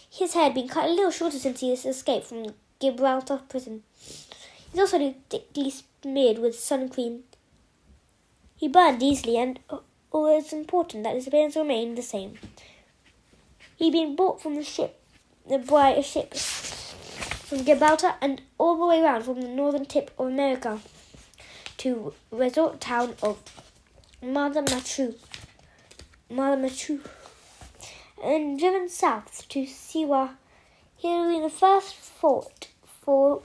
His hair had been cut a little shorter since he escaped from Gibraltar prison. He was also thickly smeared with sun cream. He burned easily, and although it's important that his appearance remained the same, he'd been brought from by a ship from Gibraltar and all the way round from the northern tip of America to resort town of Madamatru, and driven south to Siwa. He had been the first fort for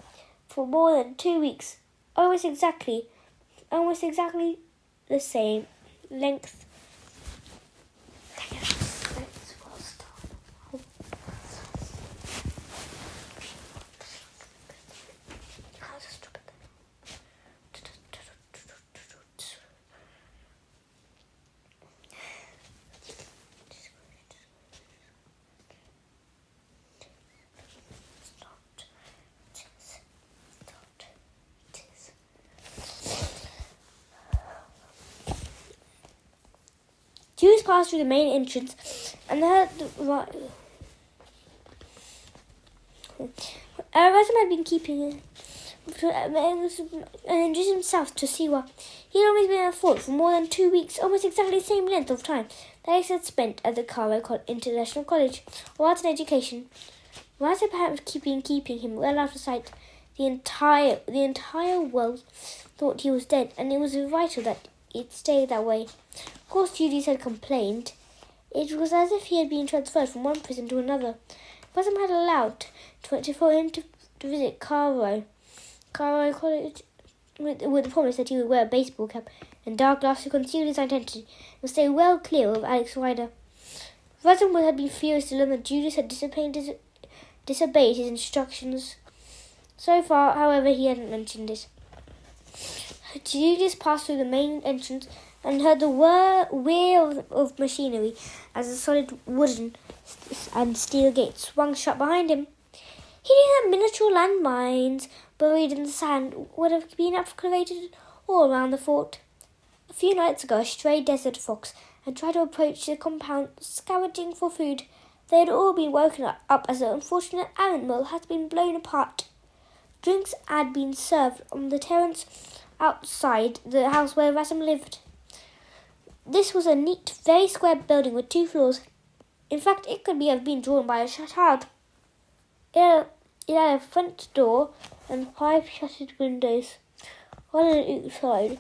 more than 2 weeks, almost exactly the same length. Julius passed through the main entrance and heard Razin had been keeping and introduced himself to Siwa. He had always been at the fort for more than 2 weeks, almost exactly the same length of time that he had spent at the Cairo International College or Art and Education. Razin perhaps keeping him well out of sight. The entire world thought he was dead, and it was vital that it stayed that way. Of course, Julius had complained. It was as if he had been transferred from one prison to another. Razin had allowed for him to visit Cairo College with the promise that he would wear a baseball cap and dark glasses to conceal his identity and stay well clear of Alex Ryder. Razin would have been furious to learn that Julius had disobeyed his instructions. So far, however, he hadn't mentioned it. Julius passed through the main entrance and heard the whir of machinery as the solid wooden and steel gate swung shut behind him. He knew that miniature landmines buried in the sand would have been excavated all around the fort. A few nights ago, a stray desert fox had tried to approach the compound, scavenging for food. They had all been woken up as the unfortunate ant mill had been blown apart. Drinks had been served on the terrace outside the house where Razin lived. This was a neat, very square building with 2 floors. In fact, it could have been drawn by a child. It had a front door and 5 shuttered windows. On the outside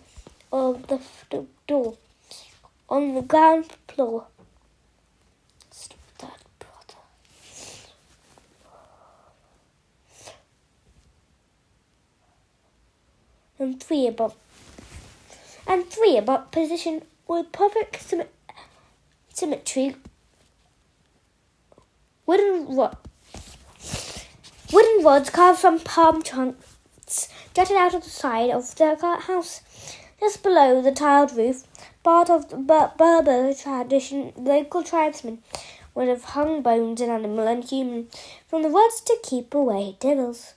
of the door, on the ground floor, stood that brother. And three about position with perfect symmetry. Wooden rods carved from palm trunks jutted out of the side of the house. Just below the tiled roof, part of the Berber tradition, local tribesmen would have hung bones and animal and human from the rods to keep away devils.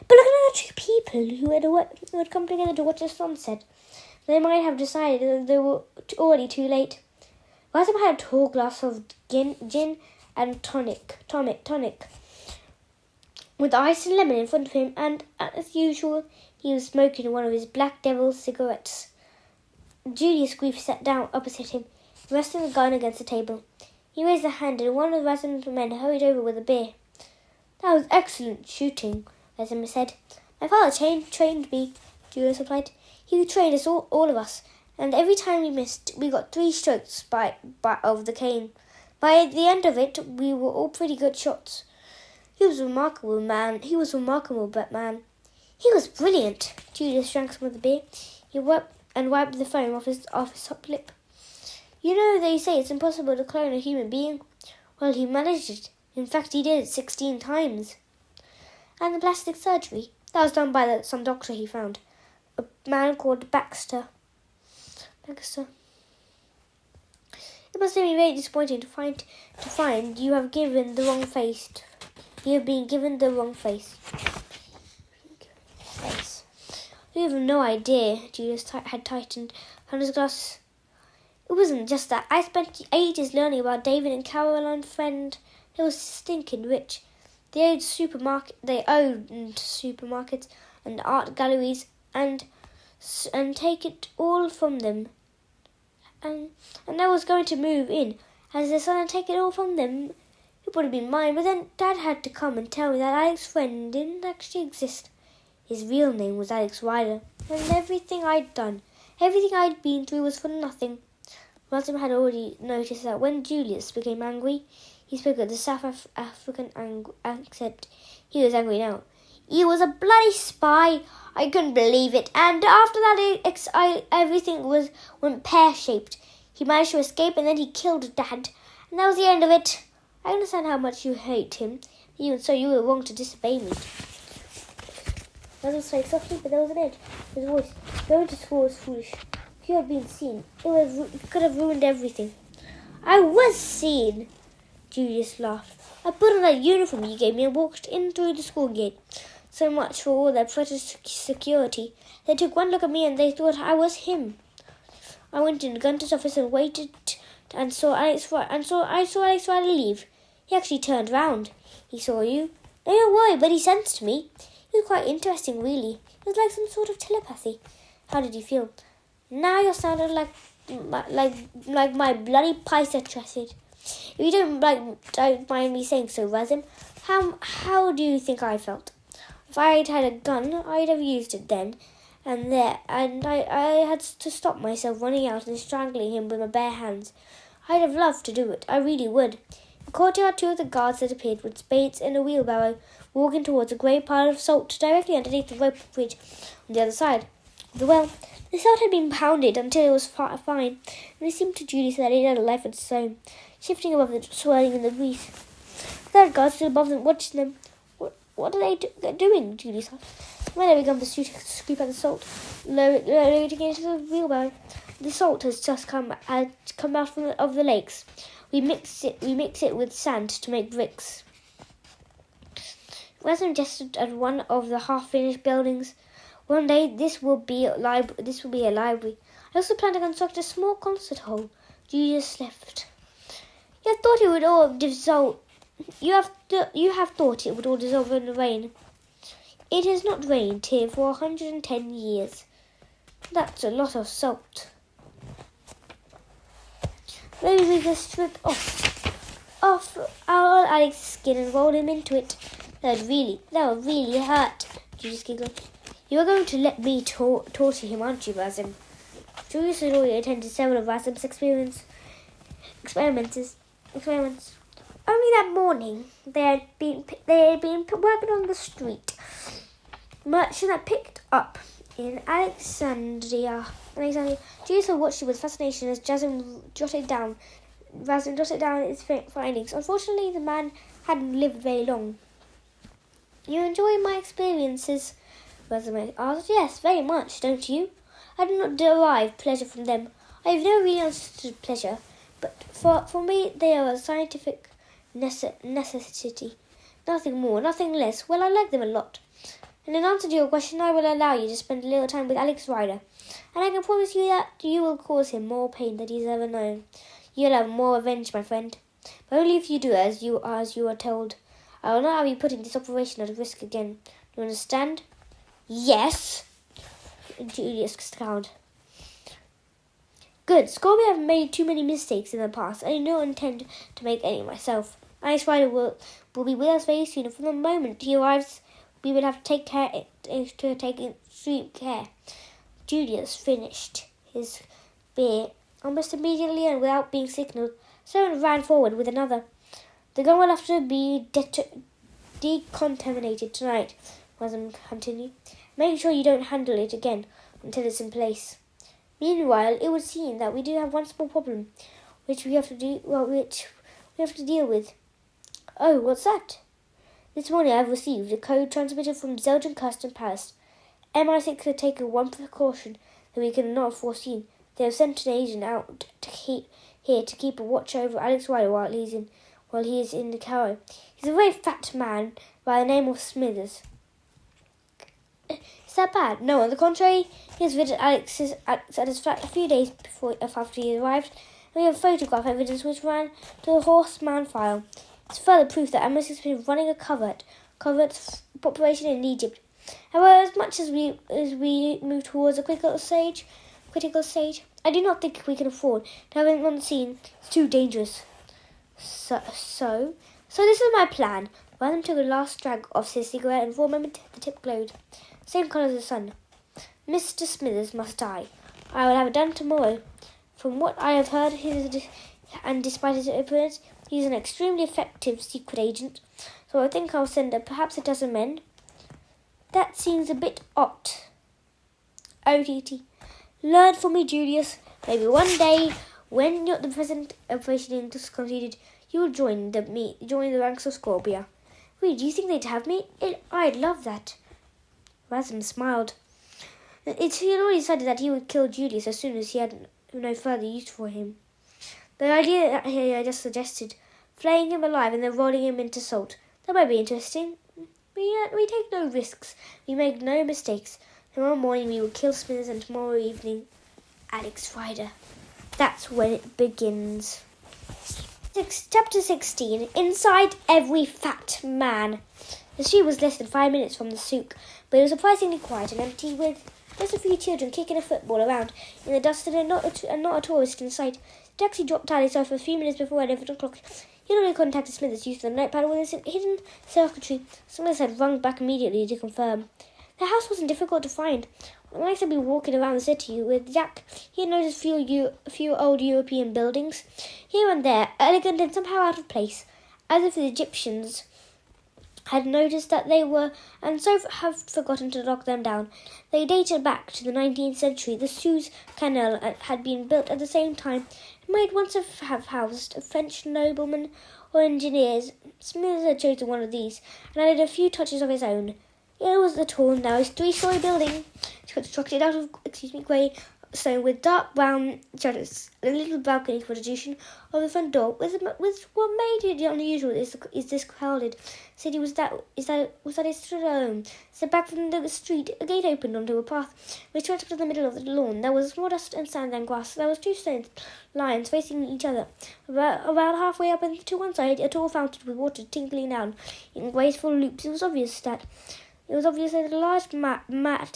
But looking at the 2 people who had come together to watch the sunset, they might have decided that they were already too late. Razin had a tall glass of gin and tonic, with ice and lemon in front of him, and, as usual, he was smoking one of his Black Devil cigarettes. Julius Grief sat down opposite him, resting the gun against the table. He raised a hand, and one of Razin's men hurried over with a beer. That was excellent shooting, Resume said. My father trained me, Julius replied. He trained us all of us, and every time we missed, we got 3 strokes of the cane. By the end of it, we were all pretty good shots. He was remarkable, man. He was brilliant. Julius drank some of the beer. He wiped the foam off his top lip. You know, they say it's impossible to clone a human being. Well, he managed it. In fact, he did it 16 times. And the plastic surgery, that was done by some doctor he found. A man called Baxter. It must have been very disappointing to find you have given the wrong face. You have been given the wrong face. You have no idea. Julius had tightened on his glasses. It wasn't just that. I spent ages learning about David and Caroline Friend. They were stinking rich. They owned supermarkets and art galleries and take it all from them. And I was going to move in as their son and take it all from them. It would have been mine, but then Dad had to come and tell me that Alex's friend didn't actually exist. His real name was Alex Ryder, and everything I'd done, everything I'd been through was for nothing. Razum had already noticed that when Julius became angry, he spoke with the South African accent. He was angry now. He was a bloody spy. I couldn't believe it. And after that, everything went pear-shaped. He managed to escape, and then he killed Dad. And that was the end of it. I understand how much you hate him. Even so, you were wrong to disobey me. Razum spoke softly, but there was an edge to his voice. Going to school was foolish. If you had been seen, it could have ruined everything. I was seen, Julius laughed. I put on that uniform you gave me and walked in through the school gate. So much for all their precious security. They took one look at me and they thought I was him. I went in Gunter's office and waited and saw Alex Ryder leave. He actually turned round. He saw you. No, don't worry, but he sensed me. It was quite interesting, really. It was like some sort of telepathy. How did you feel? Now you're sounding like my bloody pice trusted. If you don't mind me saying so, Razum, how do you think I felt? If I'd had a gun, I'd have used it then and there, and I had to stop myself running out and strangling him with my bare hands. I'd have loved to do it. I really would. In the courtyard, 2 of the guards had appeared with spades and a wheelbarrow, walking towards a grey pile of salt directly underneath the rope bridge on the other side of the well. The salt had been pounded until it was fine, and it seemed to Julius that it had a life of its own, shifting above the swirling in the breeze. The guards stood above them, watching them. What are they doing? Julius asked. When they began to scoop out the salt, loading it into the wheelbarrow. The salt has just come out of the lakes. We mix it with sand to make bricks. Razum gestured at one of the half-finished buildings. One day this will be a library. I also plan to construct a small concert hall. Julius left. You have thought it would all dissolve. You have thought it would all dissolve in the rain. It has not rained here for 110 years. That's a lot of salt. Maybe we can strip off our Alex's skin and roll him into it. That would really hurt. Julius giggled. You are going to let me torture him, aren't you, Razum? Julius had already attended several of Razum's experiments. Only that morning, they had been working on the street. Merchant had picked up in Alexandria. Julius had watched it with fascination as Razum jotted down its findings. Unfortunately, the man hadn't lived very long. You enjoy my experiences? Razum asked. Yes, very much, don't you? I do not derive pleasure from them. I have no really understood pleasure, but for me they are a scientific necessity. Nothing more, nothing less. Well, I like them a lot. And in answer to your question, I will allow you to spend a little time with Alex Ryder. And I can promise you that you will cause him more pain than he's ever known. You'll have more revenge, my friend. But only if you do as you are told. I will not have you putting this operation at risk again. Do you understand? Yes. Julius scowled. Good. Scorpia have made too many mistakes in the past. I don't intend to make any myself. Alex Rider will be with us very soon, and from the moment he arrives, we will have to take extreme care. Julius finished his beer almost immediately, and without being signalled, someone ran forward with another. The gun will have to be decontaminated tonight, Wasm continued. Make sure you don't handle it again until it's in place. Meanwhile, it would seem that we do have one small problem, which we have to deal with. Oh, what's that? This morning I have received a code transmitted from Zeldan Custom Palace. MI6 have taken one precaution that we could not have foreseen. They have sent an agent out to keep a watch over Alex Rider while he is in the Cairo. He's a very fat man by the name of Smithers. Is that bad? No, on the contrary, he has visited Alex at his flat a few days after he arrived, and we have photograph evidence which ran to the Horseman file. It's further proof that MI6 has been running a covert operation in Egypt. However, as much as we move towards a critical stage, I do not think we can afford to have him on the scene. It's too dangerous. So this is my plan. Random took a last drag off his cigarette, and for a moment the tip glowed. Same colour as the sun. Mr. Smithers must die. I will have it done tomorrow. From what I have heard, and despite his appearance, he is an extremely effective secret agent. So I think I'll send perhaps a dozen men. That seems a bit odd. OTT. Learn from me, Julius. Maybe one day, when the present operation is completed, you will join the ranks of Scorpia. Really, do you think they'd have me? I'd love that. Razum smiled. He had already decided that he would kill Julius as soon as he had no further use for him. The idea that I just suggested, flaying him alive and then rolling him into salt, that might be interesting. We take no risks. We make no mistakes. Tomorrow morning we will kill Smithers, and tomorrow evening, Alex Rider. That's when it begins. Chapter 16. Inside every fat man. The street was less than 5 minutes from the souk, but it was surprisingly quiet and empty, with just a few children kicking a football around in the dust and not a tourist in sight. The taxi dropped Alice off a few minutes before 11 o'clock. He had already contacted Smithers using the notepad with his hidden circuitry. Smithers had rung back immediately to confirm. The house wasn't difficult to find. When Alex had been walking around the city with Jack, he had noticed a few old European buildings, here and there, elegant and somehow out of place, as if the Egyptians had noticed that they were, and so have forgotten to knock them down. They dated back to the 19th century. The Suez Canal had been built at the same time. It might once have housed French noblemen or engineers. Smithers had chosen one of these, and added a few touches of his own. It was the tall, narrow, three-story building, constructed out of grey stone with dark brown shutters. A little balcony constitution of the front door. With what made it unusual is this crowded city was that it stood alone. So back from the street, a gate opened onto a path which went up to the middle of the lawn. There was more dust and sand than grass. There was two stone lions facing each other. About halfway up and to one side, a tall fountain with water tinkling down in graceful loops. It was obvious that a large mat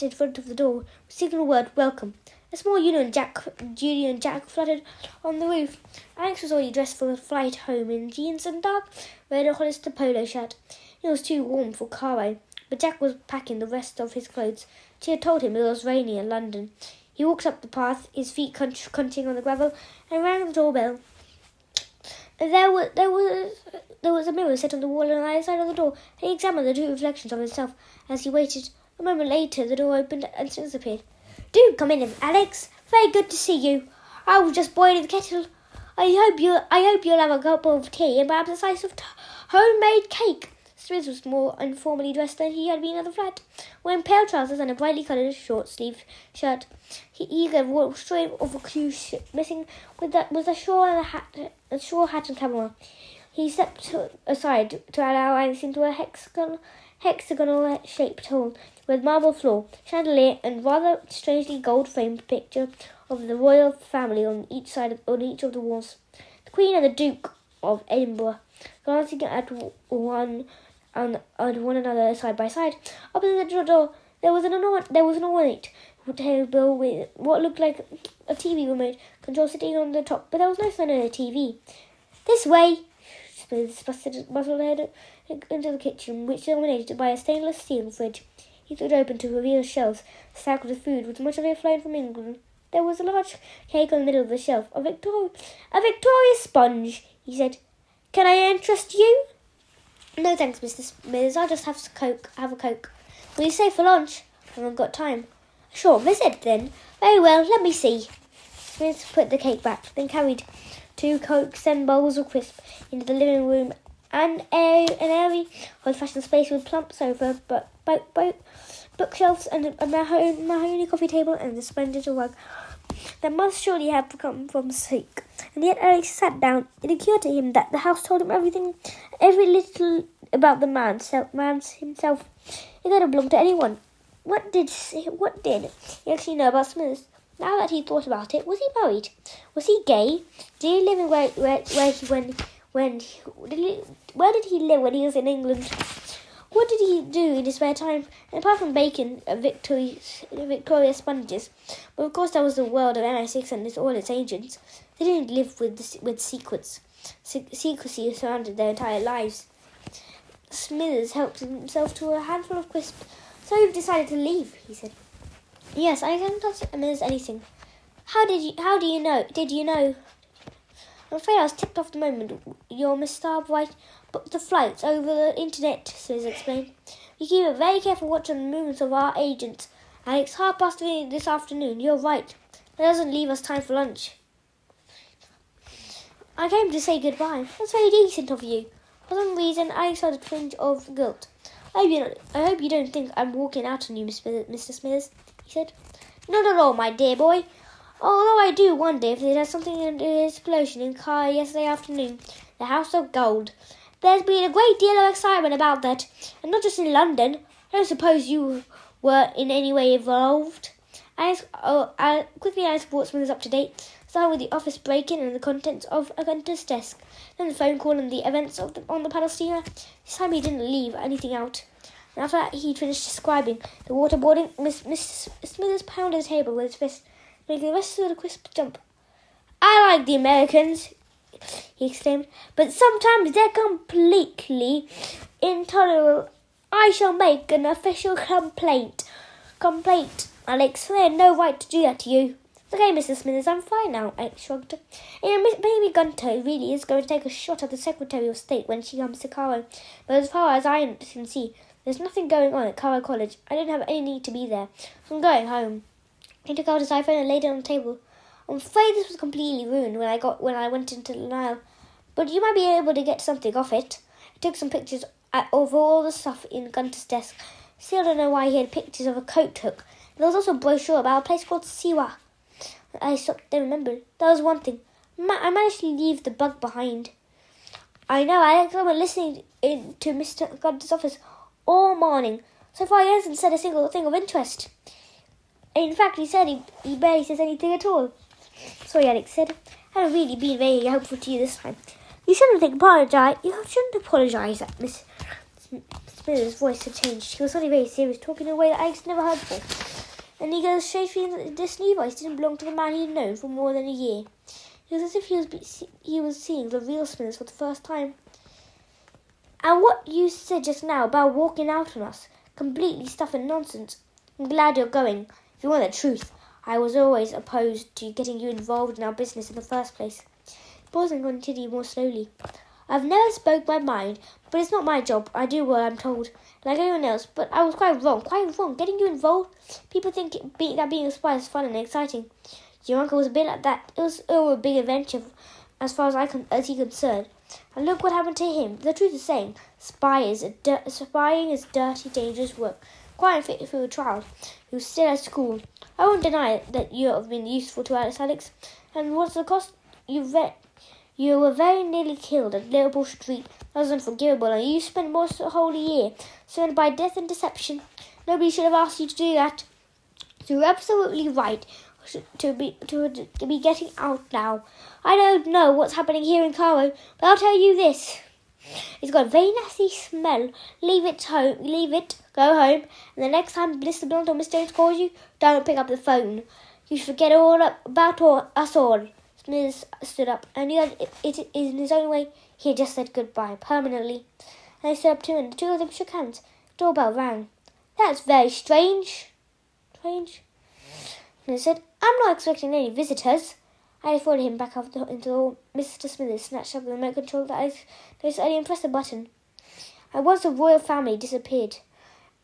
in front of the door signalled the word "Welcome." A small Judy and Jack fluttered on the roof. Alex was already dressed for the flight home in jeans and dark red Hollister polo shirt. It was too warm for Cairo, but Jack was packing the rest of his clothes. She had told him it was rainy in London. He walked up the path, his feet crunching on the gravel, and rang the doorbell. There was a mirror set on the wall on either side of the door, and he examined the two reflections of himself as he waited. A moment later, the door opened and Smithers appeared. "Do come in, Alex. Very good to see you. I was just boiling the kettle. I hope you'll have a cup of tea and perhaps a slice of homemade cake." Smithers was more informally dressed than he had been at the flat, wearing pale trousers and a brightly coloured short-sleeved shirt. He had walked straight off a cruise ship, missing with a shawl hat and camera. He stepped aside to allow Alex into a hexagonal-shaped hall with marble floor, chandelier, and rather strangely gold-framed picture of the royal family on each of the walls. The Queen and the Duke of Edinburgh, glancing at one another side by side. Opposite the door, there was an ornate table with what looked like a TV remote control sitting on the top, but there was no sign of a TV. "This way," Smith bustled ahead into the kitchen, which was dominated by a stainless steel fridge. He threw it open to reveal shelves stacked with food, with much of it flown from England. There was a large cake on the middle of the shelf, a Victoria sponge, he said. Can I interest you? No thanks, Mr. Smithers. I'll just have a Coke. Will you stay for lunch? I haven't got time. A short visit, then. Very well, let me see. Smith put the cake back, then carried 2 Cokes and bowls of crisp into the living room and an airy, old-fashioned space with plump sofa, bookshelves and a mahogany coffee table and a splendid rug that must surely have come from Seek. And yet Alex sat down. It occurred to him that the house told him every little about the man himself. It could have belonged to anyone. What did he actually know about Smithers? Now that he thought about it, was he married? Was he gay? Did he live in where did he live when he was in England? What did he do in his spare time? And apart from bacon and Victoria sponges, but of course that was the world of MI6 and all its agents. They didn't live with secrets. Secrecy surrounded their entire lives. Smithers helped himself to a handful of crisps. So you've decided to leave, he said. Yes, I can't tell Smithers anything. How do you know? Did you know? I'm afraid I was tipped off the moment your Miss Starbright booked the flights over the internet, Smithers explained. We keep a very careful watch on the movements of our agents. Alex, 3:30 this afternoon. You're right. That doesn't leave us time for lunch. I came to say goodbye. That's very decent of you. For some reason, Alex felt a twinge of guilt. I hope you don't think I'm walking out on you, Mr. Smithers, he said. Not at all, my dear boy. Although I do wonder if it has something to do with the explosion in car yesterday afternoon, the House of Gold. There's been a great deal of excitement about that, and not just in London. I don't suppose you were in any way involved. Quickly Alice brought Smithers up to date, starting with the office break-in and the contents of Gunter's desk, then the phone call and the events on the paddle steamer. This time he didn't leave anything out. And after that he'd finished describing the waterboarding, Mr. Smithers pounded the table with his fist, making the rest of the crisp jump. I like the Americans, he exclaimed, but sometimes they're completely intolerable. I shall make an official complaint. Alex, they had no right to do that to you. Okay, Mr. Smithers, I'm fine now, Alex shrugged. Maybe Gunter really is going to take a shot at the Secretary of State when she comes to Cairo. But as far as I can see, there's nothing going on at Cairo College. I don't have any need to be there, so I'm going home. He took out his iPhone and laid it on the table. I'm afraid this was completely ruined when I went into the Nile, but you might be able to get something off it. I took some pictures of all the stuff in Gunter's desk. Still don't know why he had pictures of a coat hook. There was also a brochure about a place called Siwa. I stopped and remembered. That was one thing. I managed to leave the bug behind. I know, Alex. I've been listening to Mr. Gunter's office all morning. So far he hasn't said a single thing of interest. In fact, he said he barely says anything at all. Sorry, Alex said. I haven't really been very helpful to you this time. You shouldn't apologise. You shouldn't apologise. Miss Smithers' voice had changed. She was suddenly very serious, talking in a way that Alex had never heard before. And he goes straight feeling that this new voice didn't belong to the man he had known for more than a year. It was as if he was seeing the real Smithers for the first time. And what you said just now about walking out on us, completely stuff and nonsense. I'm glad you're going. If you want the truth, I was always opposed to getting you involved in our business in the first place. He paused and continued more slowly. I've never spoke my mind, but it's not my job. I do what I'm told, like everyone else, but I was quite wrong. Getting you involved? People think that being a spy is fun and exciting. Your uncle was a bit like that. It was all a big adventure as far as he concerned. And look what happened to him. The truth is saying, spying is dirty, dangerous work. Quite unfit for a child who's still at school. I won't deny that you have been useful to us, Alex. And what's the cost? You were very nearly killed at Liverpool Street. That was unforgivable, and you spent most of the whole year surrounded by death and deception. Nobody should have asked you to do that. You're absolutely right to be getting out now. I don't know what's happening here in Cairo, but I'll tell you this. It's got a very nasty smell. Leave it, go home, and the next time Mr. Blunt or Miss Jones calls you, don't pick up the phone. You should forget all about us all. Smithers stood up, and knew that it in his own way he had just said goodbye, permanently. And they stood up too, and the two of them shook hands. The doorbell rang. "That's very strange." Strange? And he said, "I'm not expecting any visitors." I followed him back into the hall. Mr. Smithers snatched up the remote control that I noticed earlier and pressed the button. At once the royal family disappeared.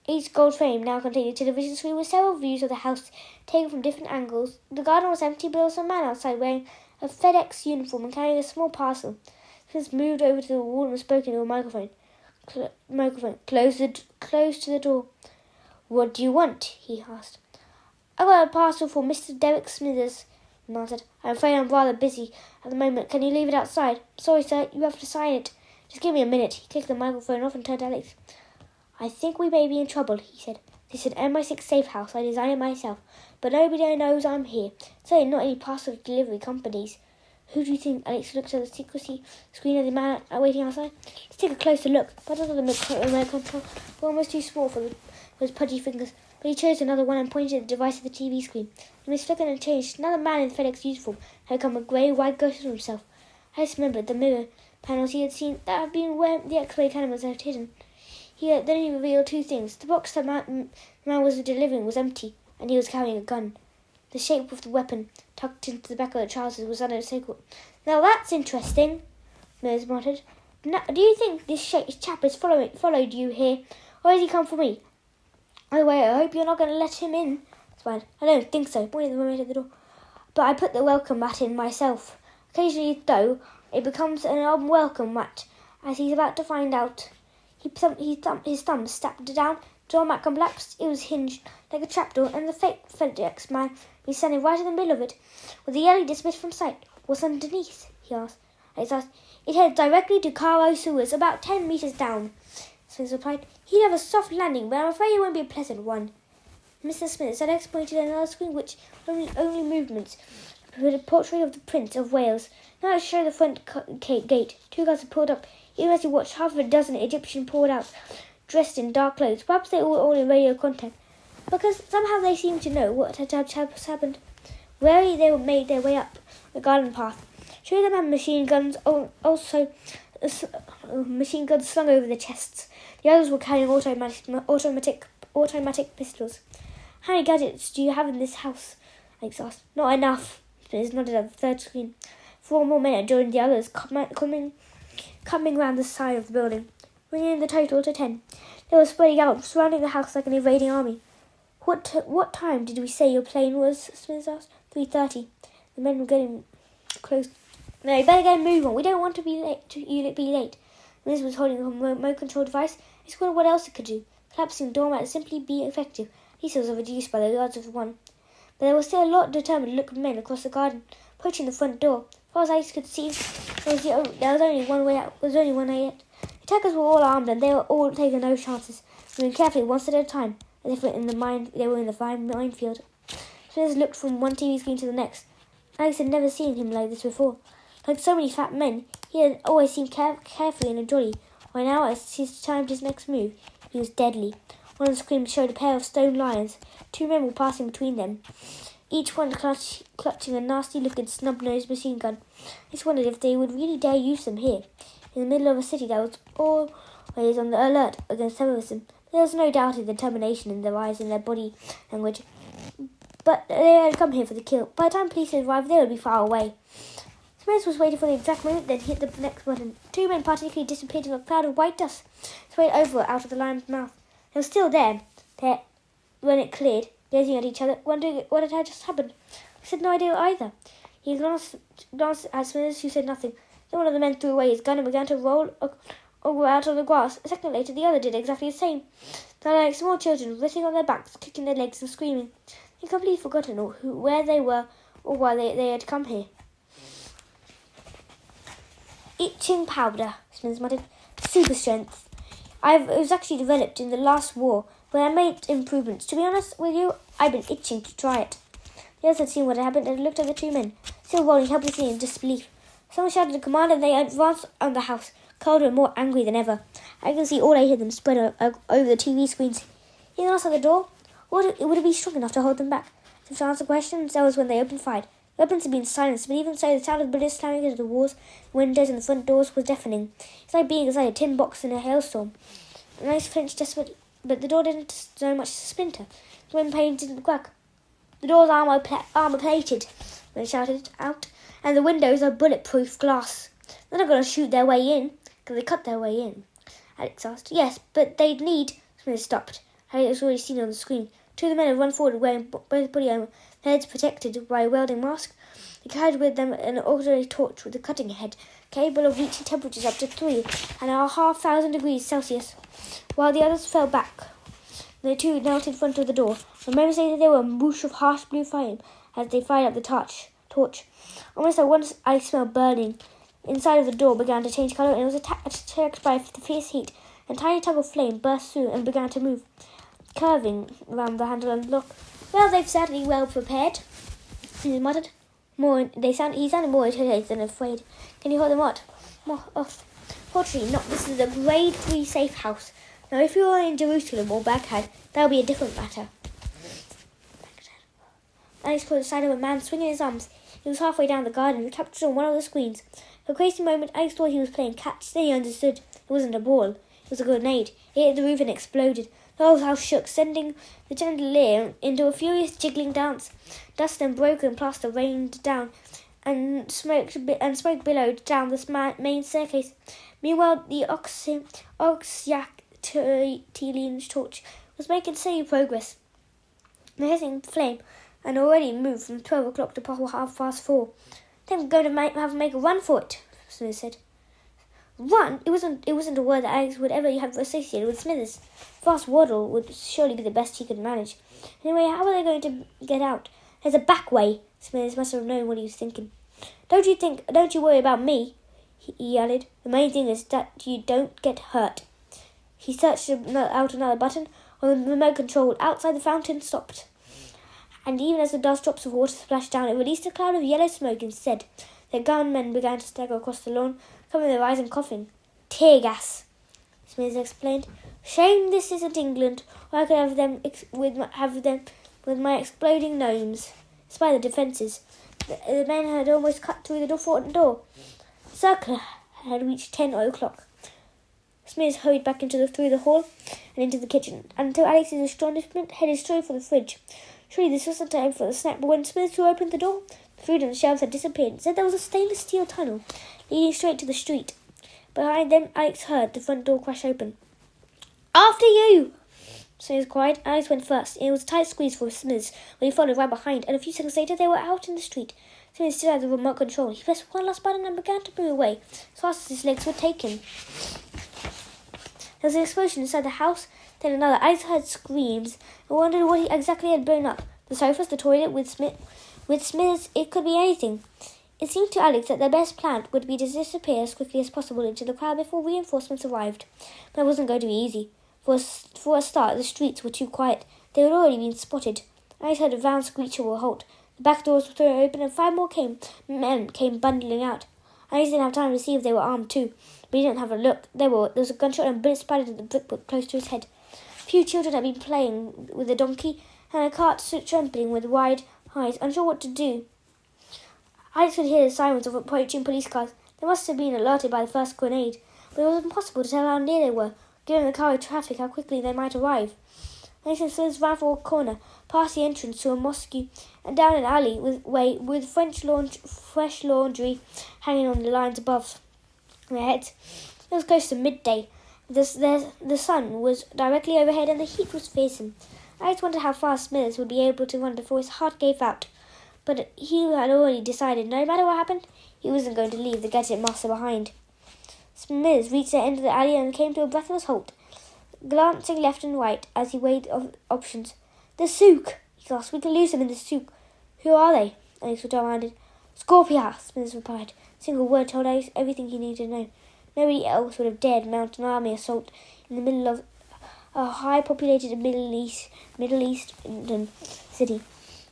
Each gold frame now contained a television screen with several views of the house taken from different angles. The garden was empty, but there was a man outside wearing a FedEx uniform and carrying a small parcel. Smith moved over to the wall and spoke into a microphone. Close to the door. "What do you want?" he asked. "I got a parcel for Mr. Derek Smithers," I answered. "I'm afraid I'm rather busy at the moment. Can you leave it outside?" "Sorry, sir. You have to sign it." "Just give me a minute." He clicked the microphone off and turned to Alex. "I think we may be in trouble," he said. "This is an MI6 safe house. I designed it myself. But nobody knows I'm here. Certainly not any parcel delivery companies." "Who do you think?" Alex looked at the secrecy screen of the man waiting outside. "Let's take a closer look." But under the remote control were almost too small for his pudgy fingers. But he chose another one and pointed at the device of the TV screen. And his flickered and changed. Another man in FedEx uniform had become a grey, white ghost of himself. Alex remembered the mirror panels he had seen that had been where the X-ray cameras had hidden. Then he revealed two things. The box the man was delivering was empty, and he was carrying a gun. The shape of the weapon, tucked into the back of the trousers, was unmistakable. "Now that's interesting," Mills muttered. "Now, do you think this chap has followed you here, or has he come for me? By the way, I hope you're not going to let him in." "I don't think so," pointed the roommate at the door. "But I put the welcome mat in myself. Occasionally, though, it becomes an unwelcome mat, as he's about to find out." His thumb snapped down. The doormat collapsed. It was hinged like a trapdoor, and the fake FedEx man was standing right in the middle of it, with the yellow dismissed from sight. "What's underneath?" he asked. "It heads directly to Caro sewers, about 10 meters down." Smith replied. "He'd have a soft landing, but I'm afraid it won't be a pleasant one." Mr. Smith said, pointed at another screen, which only movements with a portrait of the Prince of Wales. Now it showed the front gate. Two guards had pulled up. Even as he watched, half a dozen Egyptians poured out, dressed in dark clothes. Perhaps they were all in radio contact, because somehow they seemed to know what had happened. Warily they made their way up the garden path. Two of them had machine guns, machine guns slung over their chests. The others were carrying automatic pistols. "How many gadgets do you have in this house?" Alex asked. "Not enough." Smith nodded at the third screen. 4 more men had joined the others, coming round the side of the building, bringing the total to 10. They were spreading out, surrounding the house like an invading army. What time did we say your plane was?" Smith asked. 3:30. The men were getting close. "No, you better get a move on. We don't want to be late. Liz was holding a remote control device. It's wondered what else it could do. Collapsing the doormat would simply be effective. At least it was reduced by the odds of 1. But there was still a lot of determined look of men across the garden, approaching the front door. As far as I could see, there was only one way out. There was only one way out. The attackers were all armed, and they were all taking no chances, moving carefully one step at a time, as if they were in the minefield. Smith looked from one TV screen to the next. Alex had never seen him like this before. Like so many fat men, he had always seemed carefree and jolly, while now, as he timed his next move, he was deadly. One of the screens showed a pair of stone lions. 2 men were passing between them, each one clutching a nasty-looking snub-nosed machine gun. I just wondered if they would really dare use them here, in the middle of a city that was always on the alert against terrorism. There was no doubt of the determination in their eyes and their body language. But they had come here for the kill. By the time police had arrived, they would be far away. Smith was waiting for the exact moment, then hit the next button. 2 men particularly disappeared in a cloud of white dust, sprayed over out of the lion's mouth. They were still there when it cleared, gazing at each other, wondering what had just happened. I had no idea either. He glanced at Smithers, who said nothing. Then one of the men threw away his gun and began to roll out of the grass. A second later, the other did exactly the same. They were like small children, resting on their backs, kicking their legs and screaming. He'd completely forgotten where they were or why they had come here. "Itching powder," Smith muttered. "Super strength. It was actually developed in the last war, but I made improvements. To be honest with you, I've been itching to try it." The others had seen what had happened and looked at the 2 men, still rolling helplessly in disbelief. Someone shouted a command and they advanced on the house, colder and more angry than ever. I could see all 8 of them spread over the TV screens. He asked at the door. Would it be strong enough to hold them back? To answer questions, that was when they opened fire. Weapons had been silenced, but even so, the sound of bullets slamming into the walls, windows, and the front doors was deafening. It's like being inside a tin box in a hailstorm. Alex flinched desperately, but the door didn't so much as a splinter. The wind pane didn't crack. The door's armor-plated, they shouted out, and the windows are bulletproof glass. They're not going to shoot their way in. Can they cut their way in? Alex asked. Yes, but they'd need... Smith stopped. Alex was already seen on the screen. Two of the men had run forward wearing both body armor, their heads protected by a welding mask. They carried with them an auxiliary torch with a cutting head, capable of reaching temperatures up to 3,500 degrees Celsius. While the others fell back, the two knelt in front of the door. A moment later, they were a whoosh of harsh blue flame as they fired up the torch. Almost at once, Alex smelled burning. Inside of the door began to change colour, and it was attacked by the fierce heat. A tiny tongue of flame burst through and began to move, curving around the handle and lock. Well, they've certainly well prepared, he muttered. He sounded more intimidated than afraid. Can you hold them off? Fortunately not. This is a grade 3 safe house. Now, if you are in Jerusalem or Baghdad, that will be a different matter. Alex caught the sight of a man swinging his arms. He was halfway down the garden and captured on one of the screens. For a crazy moment, Alex thought he was playing catch. Then he understood. It wasn't a ball. It was a grenade. It hit the roof and exploded. The whole house shook, sending the chandelier into a furious jiggling dance. Dust and broken plaster rained down, and smoke billowed down the main staircase. Meanwhile, the Horowitz-Chapter torch was making steady progress. The hissing flame had already moved from 12 o'clock to 4:30. Then we're going to make a run for it, Smith said. Run? It wasn't a word that Alex would ever have associated with Smithers. Fast waddle would surely be the best he could manage. Anyway, how are they going to get out? There's a back way. Smithers must have known what he was thinking. Don't you worry about me, he added. The main thing is that you don't get hurt. He searched out another button on the remote control outside the fountain stopped. And even as the dust drops of water splashed down, it released a cloud of yellow smoke instead. The gunmen began to stagger across the lawn, covering their eyes and coughing. Tear gas, Smithers explained. Shame this isn't England, or I could have them with my exploding gnomes. Despite the defences, the men had almost cut through the front door. The circle had reached 10 o'clock. Smithers hurried back through the hall and into the kitchen, and to Alex's astonishment, headed straight for the fridge. Surely this wasn't time for the snack, but when Smithers opened the door, the food on the shelves had disappeared. Instead, there was a stainless steel tunnel leading straight to the street. Behind them, Alex heard the front door crash open. After you! Smithers cried. Alex went first. It was a tight squeeze for Smithers, but he followed right behind, and a few seconds later they were out in the street. Smithers still had the remote control. He pressed one last button and began to move away, as fast as his legs would take him. There was an explosion inside the house, then another. Alex heard screams and wondered what exactly had blown up. The sofas, the toilet, with Smithers, it could be anything. It seemed to Alex that their best plan would be to disappear as quickly as possible into the crowd before reinforcements arrived. But it wasn't going to be easy. For a start, the streets were too quiet. They had already been spotted. Alex heard a van screech to a halt. The back doors were thrown open and 5 more men came bundling out. Alex didn't have time to see if they were armed too, but he didn't have a look. There was a gunshot and bullets splattered at the brickwork close to his head. A few children had been playing with a donkey, and a cart stood trembling with wide eyes, unsure what to do. Alex could hear the sirens of approaching police cars. They must have been alerted by the first grenade, but it was impossible to tell how near they were, given the car of traffic, how quickly they might arrive. Alex and Smithers ran for a corner, past the entrance to a mosque, and down an alley with fresh laundry hanging on the lines above their heads. It was close to midday. The sun was directly overhead, and the heat was fearsome. Alex wondered how fast Smithers would be able to run before his heart gave out. But he had already decided, no matter what happened, he wasn't going to leave the gadget master behind. Smithers reached the end of the alley and came to a breathless halt, glancing left and right as he weighed options. The souk, he gasped. We can lose them in the souk. Who are they? Alex demanded. SCORPIA, Smithers replied. A single word told Alex everything he needed to know. Nobody else would have dared mount an army assault in the middle of a high-populated Middle Eastern city.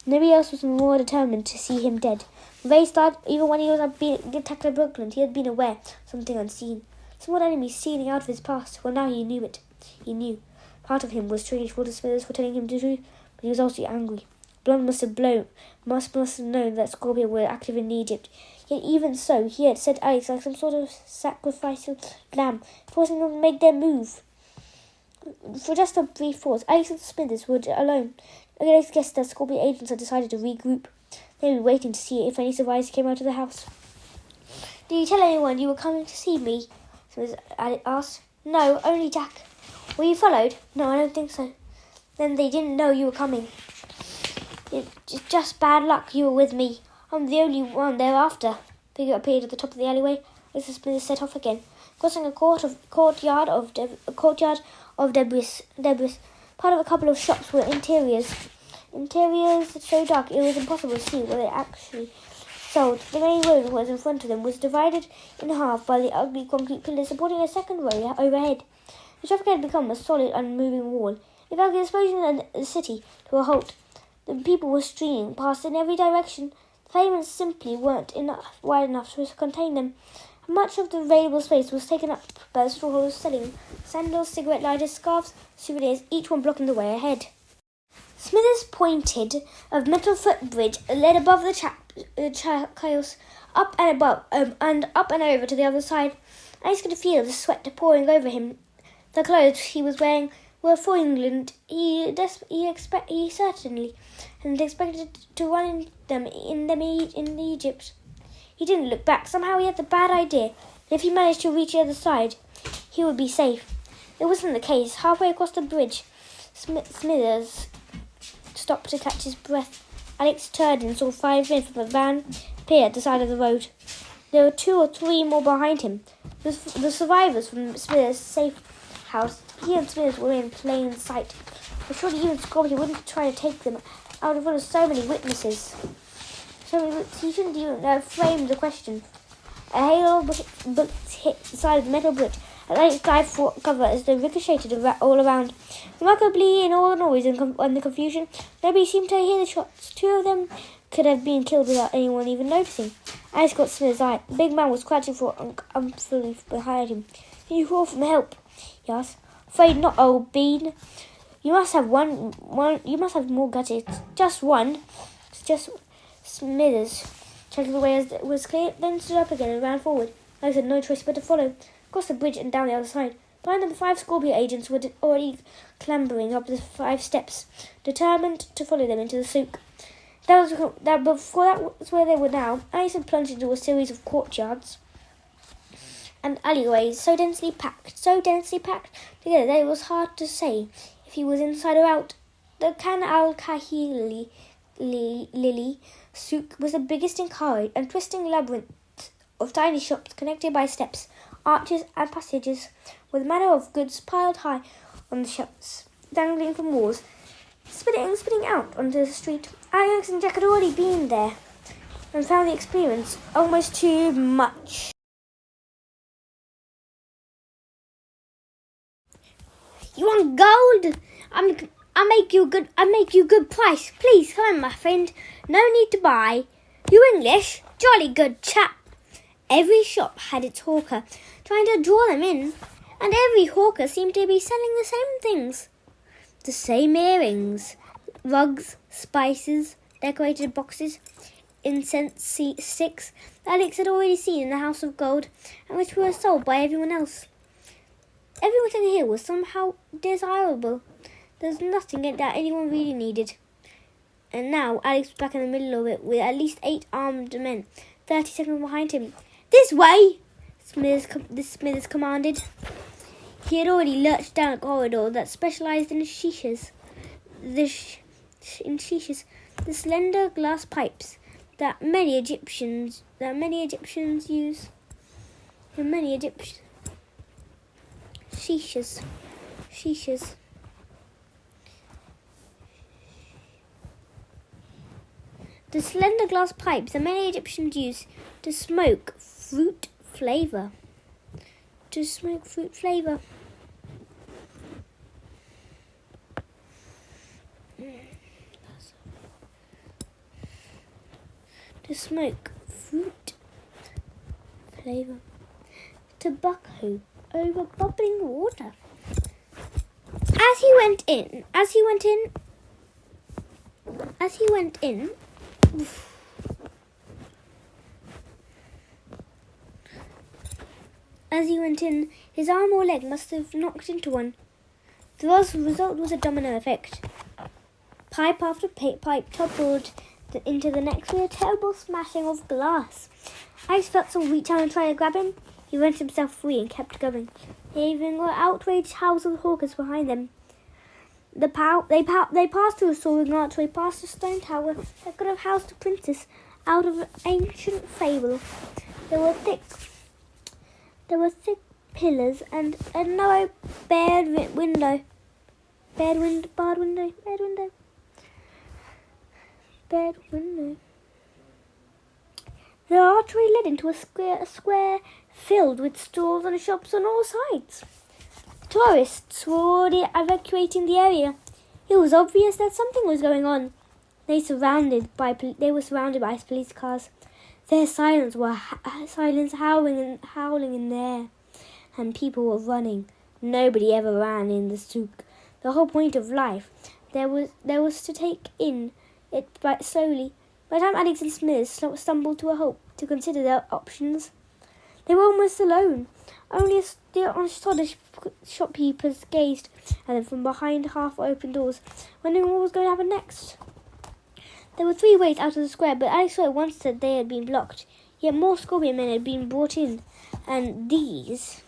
Nobody else was more determined to see him dead. From the very start, even when he was being attacked by Brooklyn, he had been aware of something unseen. Some enemy stealing out of his past. Well, now he knew it. He knew. Part of him was truly full of Smithers for telling him the truth, but he was also angry. Blond must have known that Scorpia were active in Egypt. Yet even so, he had set Alex like some sort of sacrificial lamb, forcing them to make their move. For just a brief pause, Alex and Smithers were alone. Alex guessed that Scorpia agents had decided to regroup. They were waiting to see if any survivors came out of the house. "Did you tell anyone you were coming to see me?" Smithers asked. "No, only Jack." "Were you followed?" "No, I don't think so." "Then they didn't know you were coming." "It's just bad luck you were with me. I'm the only one they're after." Figure appeared at the top of the alleyway. Mrs. Smithers set off again, crossing a courtyard of debris. Part of a couple of shops were interiors so dark it was impossible to see what they actually sold. The main road that was in front of them was divided in half by the ugly concrete pillars supporting a second road overhead. The traffic had become a solid, unmoving wall. It felt the explosion of the city to a halt. The people were streaming past in every direction. The pavements simply weren't wide enough to contain them. Much of the available space was taken up by the stores selling sandals, cigarette lighters, scarves, souvenirs, each one blocking the way ahead. Smithers pointed a metal footbridge led above the chaos, up and over to the other side. Alex could feel the sweat pouring over him. The clothes he was wearing were for England. He certainly hadn't expected to run in Egypt. He didn't look back. Somehow he had the bad idea that if he managed to reach the other side, he would be safe. It wasn't the case. Halfway across the bridge, Smithers stopped to catch his breath. Alex turned and saw 5 men from a van appear at the side of the road. There were 2 or 3 more behind him. The survivors from Smithers' safe house. He and Smithers were in plain sight. But surely even Scorpia wouldn't try to take them out in front of so many witnesses. He shouldn't even have framed the question. A hail of bullets hit the side of the metal bridge, and Alex dived for cover as they ricocheted all around. Remarkably, in all the noise and the confusion, nobody seemed to hear the shots. 2 of them could have been killed without anyone even noticing. Alex got Smithers' eye. The big man was crouching for umphley behind him. "Can you call for help?" he asked. "Afraid not, old bean. You must have one. You must have more gadgets. Just one." Smithers checked the way as it was clear, then stood up again and ran forward. Alex had no choice but to follow. Across the bridge and down the other side. Behind them, 5 Scorpia agents were already clambering up the 5 steps, determined to follow them into the souk. That was where they were now. Alex had plunged into a series of courtyards and alleyways so densely packed together that it was hard to say if he was inside or out. The Khan al-Kahili Lily souk was the biggest in Cairo, and twisting labyrinth of tiny shops connected by steps, arches and passages, with manner of goods piled high on the shelves, dangling from walls, spitting out onto the street. Alex and Jack had already been there and found the experience almost too much. "You want gold? I'll make you a good price. Please come in, my friend. No need to buy. You English? Jolly good chap." Every shop had its hawker, trying to draw them in, and every hawker seemed to be selling the same things. The same earrings, rugs, spices, decorated boxes, incense sticks that Alex had already seen in the House of Gold, and which were sold by everyone else. Everything here was somehow desirable. There was nothing that anyone really needed. And now Alex was back in the middle of it with at least 8 armed men, 30 seconds behind him. "This way!" Smithers commanded. He had already lurched down a corridor that specialised in shishas. The slender glass pipes that many Egyptians use. Shishas. The slender glass pipes that many Egyptians use to smoke fruit flavour. To smoke fruit flavour. Tobacco over bubbling water. As he went in, As he went in, his arm or leg must have knocked into one. The result was a domino effect. Pipe after pipe toppled into the next with a terrible smashing of glass. Alex felt someone reach out and try to grab him. He wrenched himself free and kept going. They even got outraged howls of the hawkers behind them. They passed through a soaring archway, past a stone tower that could have housed a princess out of an ancient fable. There were thick pillars and a narrow barred window. The archway led into a square filled with stalls and shops on all sides. Tourists were already evacuating the area. It was obvious that something was going on. They were surrounded by police cars. Their silence howling in the air, and people were running. Nobody ever ran in the souk. The whole point of life there was to take in it slowly. By the time Alex and Smithers stumbled to a halt to consider their options, they were almost alone. Only the astonished shopkeepers gazed at them from behind half-open doors, wondering what was going to happen next. There were 3 ways out of the square, but Alex saw at once that they had been blocked. Yet more Scorpion men had been brought in, and these,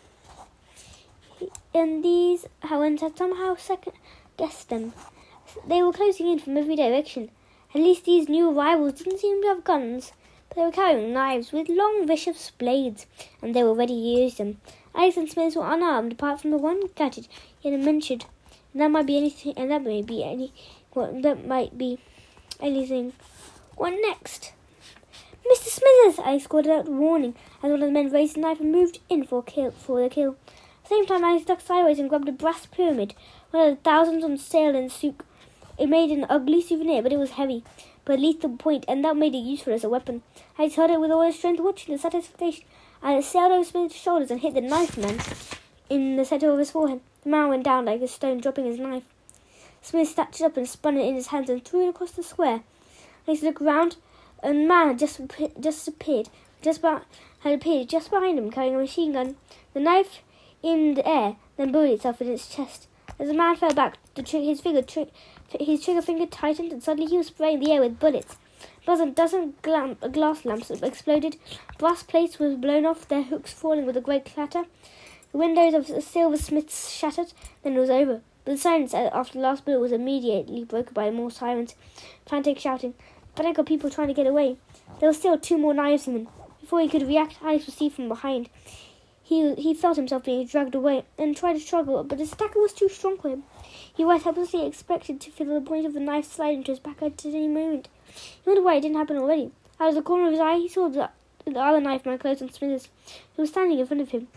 however, had somehow second-guessed them. They were closing in from every direction. At least these new arrivals didn't seem to have guns, but they were carrying knives with long, vicious blades, and they were ready to use them. Alex and Smithers were unarmed, apart from the one gadget he had mentioned. That might be anything. What next? Mr. Smithers! Alex called out, warning, as one of the men raised a knife and moved in for the kill. At the same time, Alex ducked sideways and grabbed a brass pyramid, one of the thousands on sale in the souk. It made an ugly souvenir, but it was heavy, but lethal point, and that made it useful as a weapon. Alex held it with all his strength, watching the satisfaction, and it sailed over Smith's shoulders and hit the knife man in the center of his forehead. The man went down like a stone, dropping his knife. Smith snatched it up and spun it in his hands and threw it across the square. Alex looked round. A man had just appeared just behind him, carrying a machine gun. The knife in the air then buried itself in its chest. As the man fell back, his trigger finger tightened, and suddenly he was spraying the air with bullets. A dozen glass lamps exploded. Brass plates were blown off, their hooks falling with a great clatter. The windows of the silversmiths shattered. Then it was over. But the silence after the last bullet was immediately broken by more sirens, frantic shouting, panic of people trying to get away. There were still 2 more knives in them. Before he could react, Alex was seized from behind. He felt himself being dragged away and tried to struggle, but his attacker was too strong for him. He was helplessly expected to feel the point of the knife slide into his back at any moment. He wondered why it didn't happen already. Out of the corner of his eye, he saw the other knife man close on Smithers, who was standing in front of him,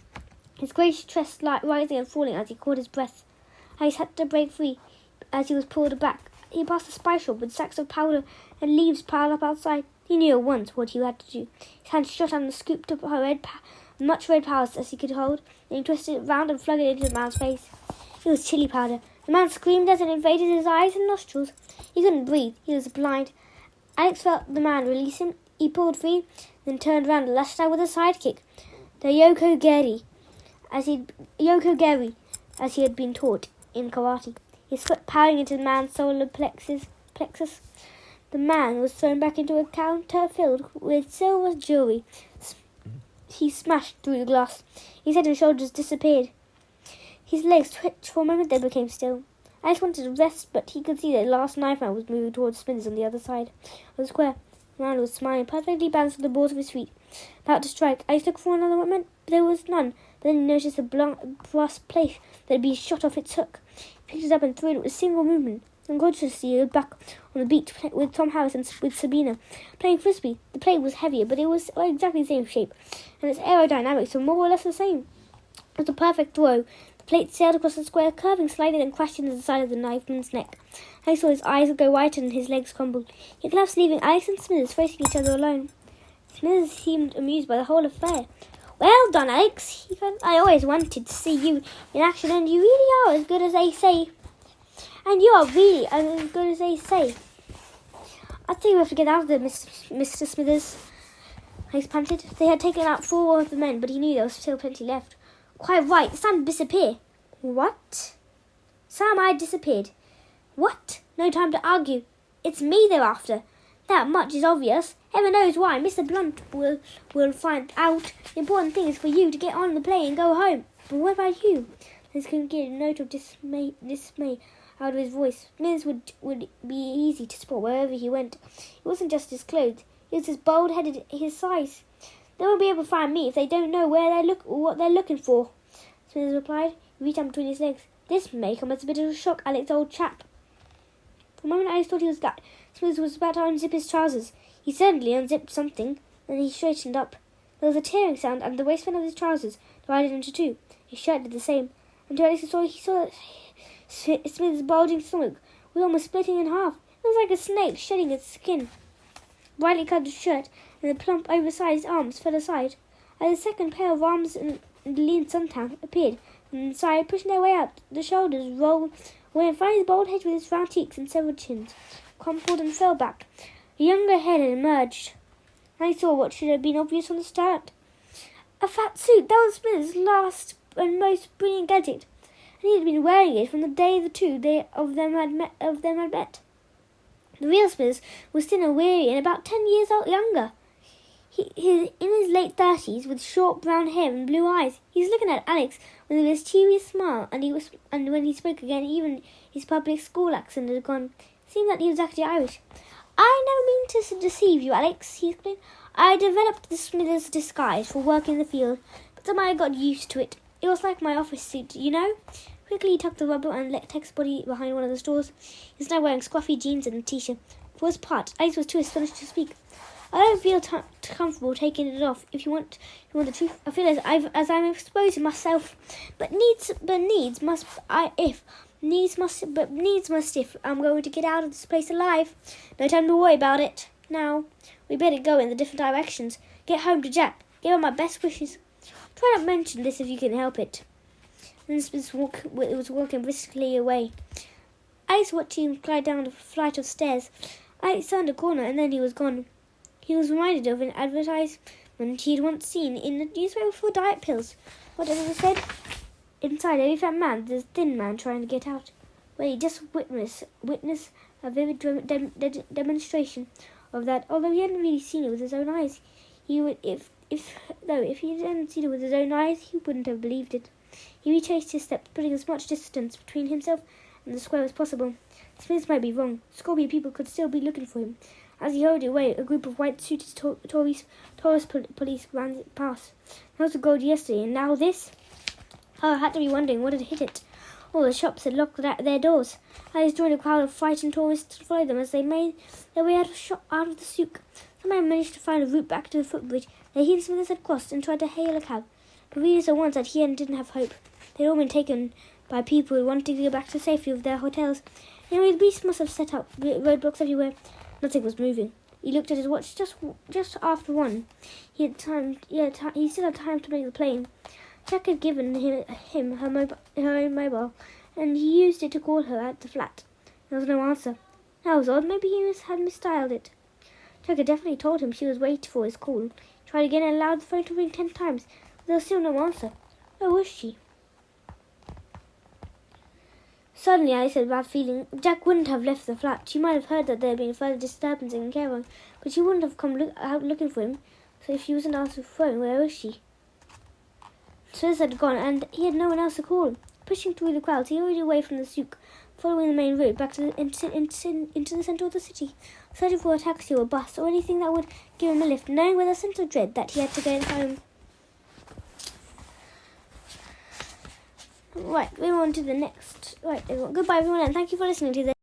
his grey chest rising and falling as he caught his breath. Alex had to break free as he was pulled back. He passed a spice shop with sacks of powder and leaves piled up outside. He knew at once what he had to do. His hand shot out and scooped up much red powder as he could hold. Then he twisted it round and flung it into the man's face. It was chili powder. The man screamed as it invaded his eyes and nostrils. He couldn't breathe. He was blind. Alex felt the man release him. He pulled free, then turned round and lashed out with a side kick. The Yoko Geri, as he had been taught in karate. His foot powering into the man's solar plexus. The man was thrown back into a counter filled with silver jewelry. He smashed through the glass. His head and shoulders disappeared. His legs twitched for a moment, then became still. Alex wanted to rest, but he could see that the last knife man was moving towards Smithers on the other side of the square. The man was smiling, perfectly balanced on the balls of his feet, about to strike. Alex looked for another moment, but there was none. Then he noticed a brass plate that had been shot off its hook. He picked it up and threw it with a single movement. Unconsciously, he was back on the beach with Tom Harris and with Sabina, playing frisbee. The plate was heavier, but it was exactly the same shape, and its aerodynamics were more or less the same. It was a perfect throw. The plate sailed across the square, curving slightly, and crashed into the side of the knifeman's neck. Alex saw his eyes go white and his legs crumbled. He collapsed, leaving Alex and Smithers facing each other alone. Smithers seemed amused by the whole affair. "Well done, Alex," he cried. "I always wanted to see you in action, and you really are as good as they say. And you are really as good as they say." I think we have to get out of there, Mr. Smithers. Alex panted. They had taken out 4 of the men, but he knew there was still plenty left. Quite right. It's time to disappear. What? Sam, I disappeared. What? No time to argue. It's me they're after. That much is obvious. Heaven knows why. Mr. Blunt will find out. The important thing is for you to get on the plane and go home. But what about you? Liz couldn't get a note of dismay out of his voice. Smithers would be easy to spot wherever he went. It wasn't just his clothes. He was as bald-headed his size. They won't be able to find me if they don't know what they're looking for. Smithers replied. He reached out between his legs. This may come as a bit of a shock, Alex, old chap. For a moment Alex thought he was gutted. Smithers was about to unzip his trousers. He suddenly unzipped something, and he straightened up. There was a tearing sound, and the waistband of his trousers divided into 2. His shirt did the same. And to Alex's story, he saw that Smithers' bulging stomach was almost splitting in half. It was like a snake shedding its skin. Brightly coloured shirt and the plump, oversized arms fell aside. As a second pair of arms and lean suntan appeared from inside, pushing their way out, the shoulders rolled away and finally the bald head with its round cheeks and several chins crumpled and fell back. A younger head had emerged. I saw what should have been obvious from the start. A fat suit, that was Smithers' last and most brilliant gadget, and he had been wearing it from the day the two of them had met. The real Smithers was thin and weary and about 10 years younger. He in his late 30s, with short brown hair and blue eyes. He was looking at Alex with a mischievous smile, and when he spoke again, even his public school accent had gone. It seemed that he was actually Irish. I never mean to deceive you, Alex, he explained. I developed the Smithers disguise for work in the field, but somehow I got used to it. It was like my office suit, you know? Quickly he tucked the rubber and let Tech's body behind one of the stores. He was now wearing scruffy jeans and a t-shirt. For his part, Alex was too astonished to speak. I don't feel comfortable taking it off. If you want the truth, I feel as I'm exposing myself. But needs must if I'm going to get out of this place alive. No time to worry about it. Now, we better go in the different directions. Get home to Jack. Give him my best wishes. Try not to mention this if you can help it. And Smith was walking briskly away. Alex watched him glide down the flight of stairs. Alex turned a corner and then he was gone. He was reminded of an advertisement he had once seen in the newspaper for diet pills. Whatever it said, inside every fat man, there's a thin man trying to get out. Well, he just witnessed a vivid demonstration of that. Although he hadn't really seen it with his own eyes, he would if he hadn't seen it with his own eyes, he wouldn't have believed it. He retraced his steps, putting as much distance between himself and the square as possible. Smith might be wrong. SCORPIA people could still be looking for him. As he hurried away, a group of white-suited tourist police ran past. That was the gold yesterday, and now this? Oh, I had to be wondering what had hit it. All the shops had locked their doors. Alex joined a crowd of frightened tourists to follow them as they made their way out of the souk. Some man managed to find a route back to the footbridge that he and Smithers had crossed and tried to hail a cab. But readers at once that he didn't have hope. They'd all been taken by people who wanted to go back to the safety of their hotels. Anyway, the beast must have set up roadblocks everywhere. Nothing was moving. He looked at his watch just after 1. He still had time to make the plane. Jack had given him her own mobile, and he used it to call her at the flat. There was no answer. That was odd. Maybe he had misdialed it. Jack had definitely told him she was waiting for his call. He tried again and allowed the phone to ring 10 times. But there was still no answer. Where was she? Suddenly, Alice had a bad feeling. Jack wouldn't have left the flat. She might have heard that there had been further disturbance in Cairo, but she wouldn't have come out looking for him. So if she wasn't answering the phone, where was she? Smith had gone, and he had no one else to call. Pushing through the crowds, he hurried away from the souk, following the main road back to into the centre of the city, searching for a taxi or a bus or anything that would give him a lift, knowing with a sense of dread that he had to get home. Right, we on to the next. Right, everyone. Goodbye, everyone, and thank you for listening to this.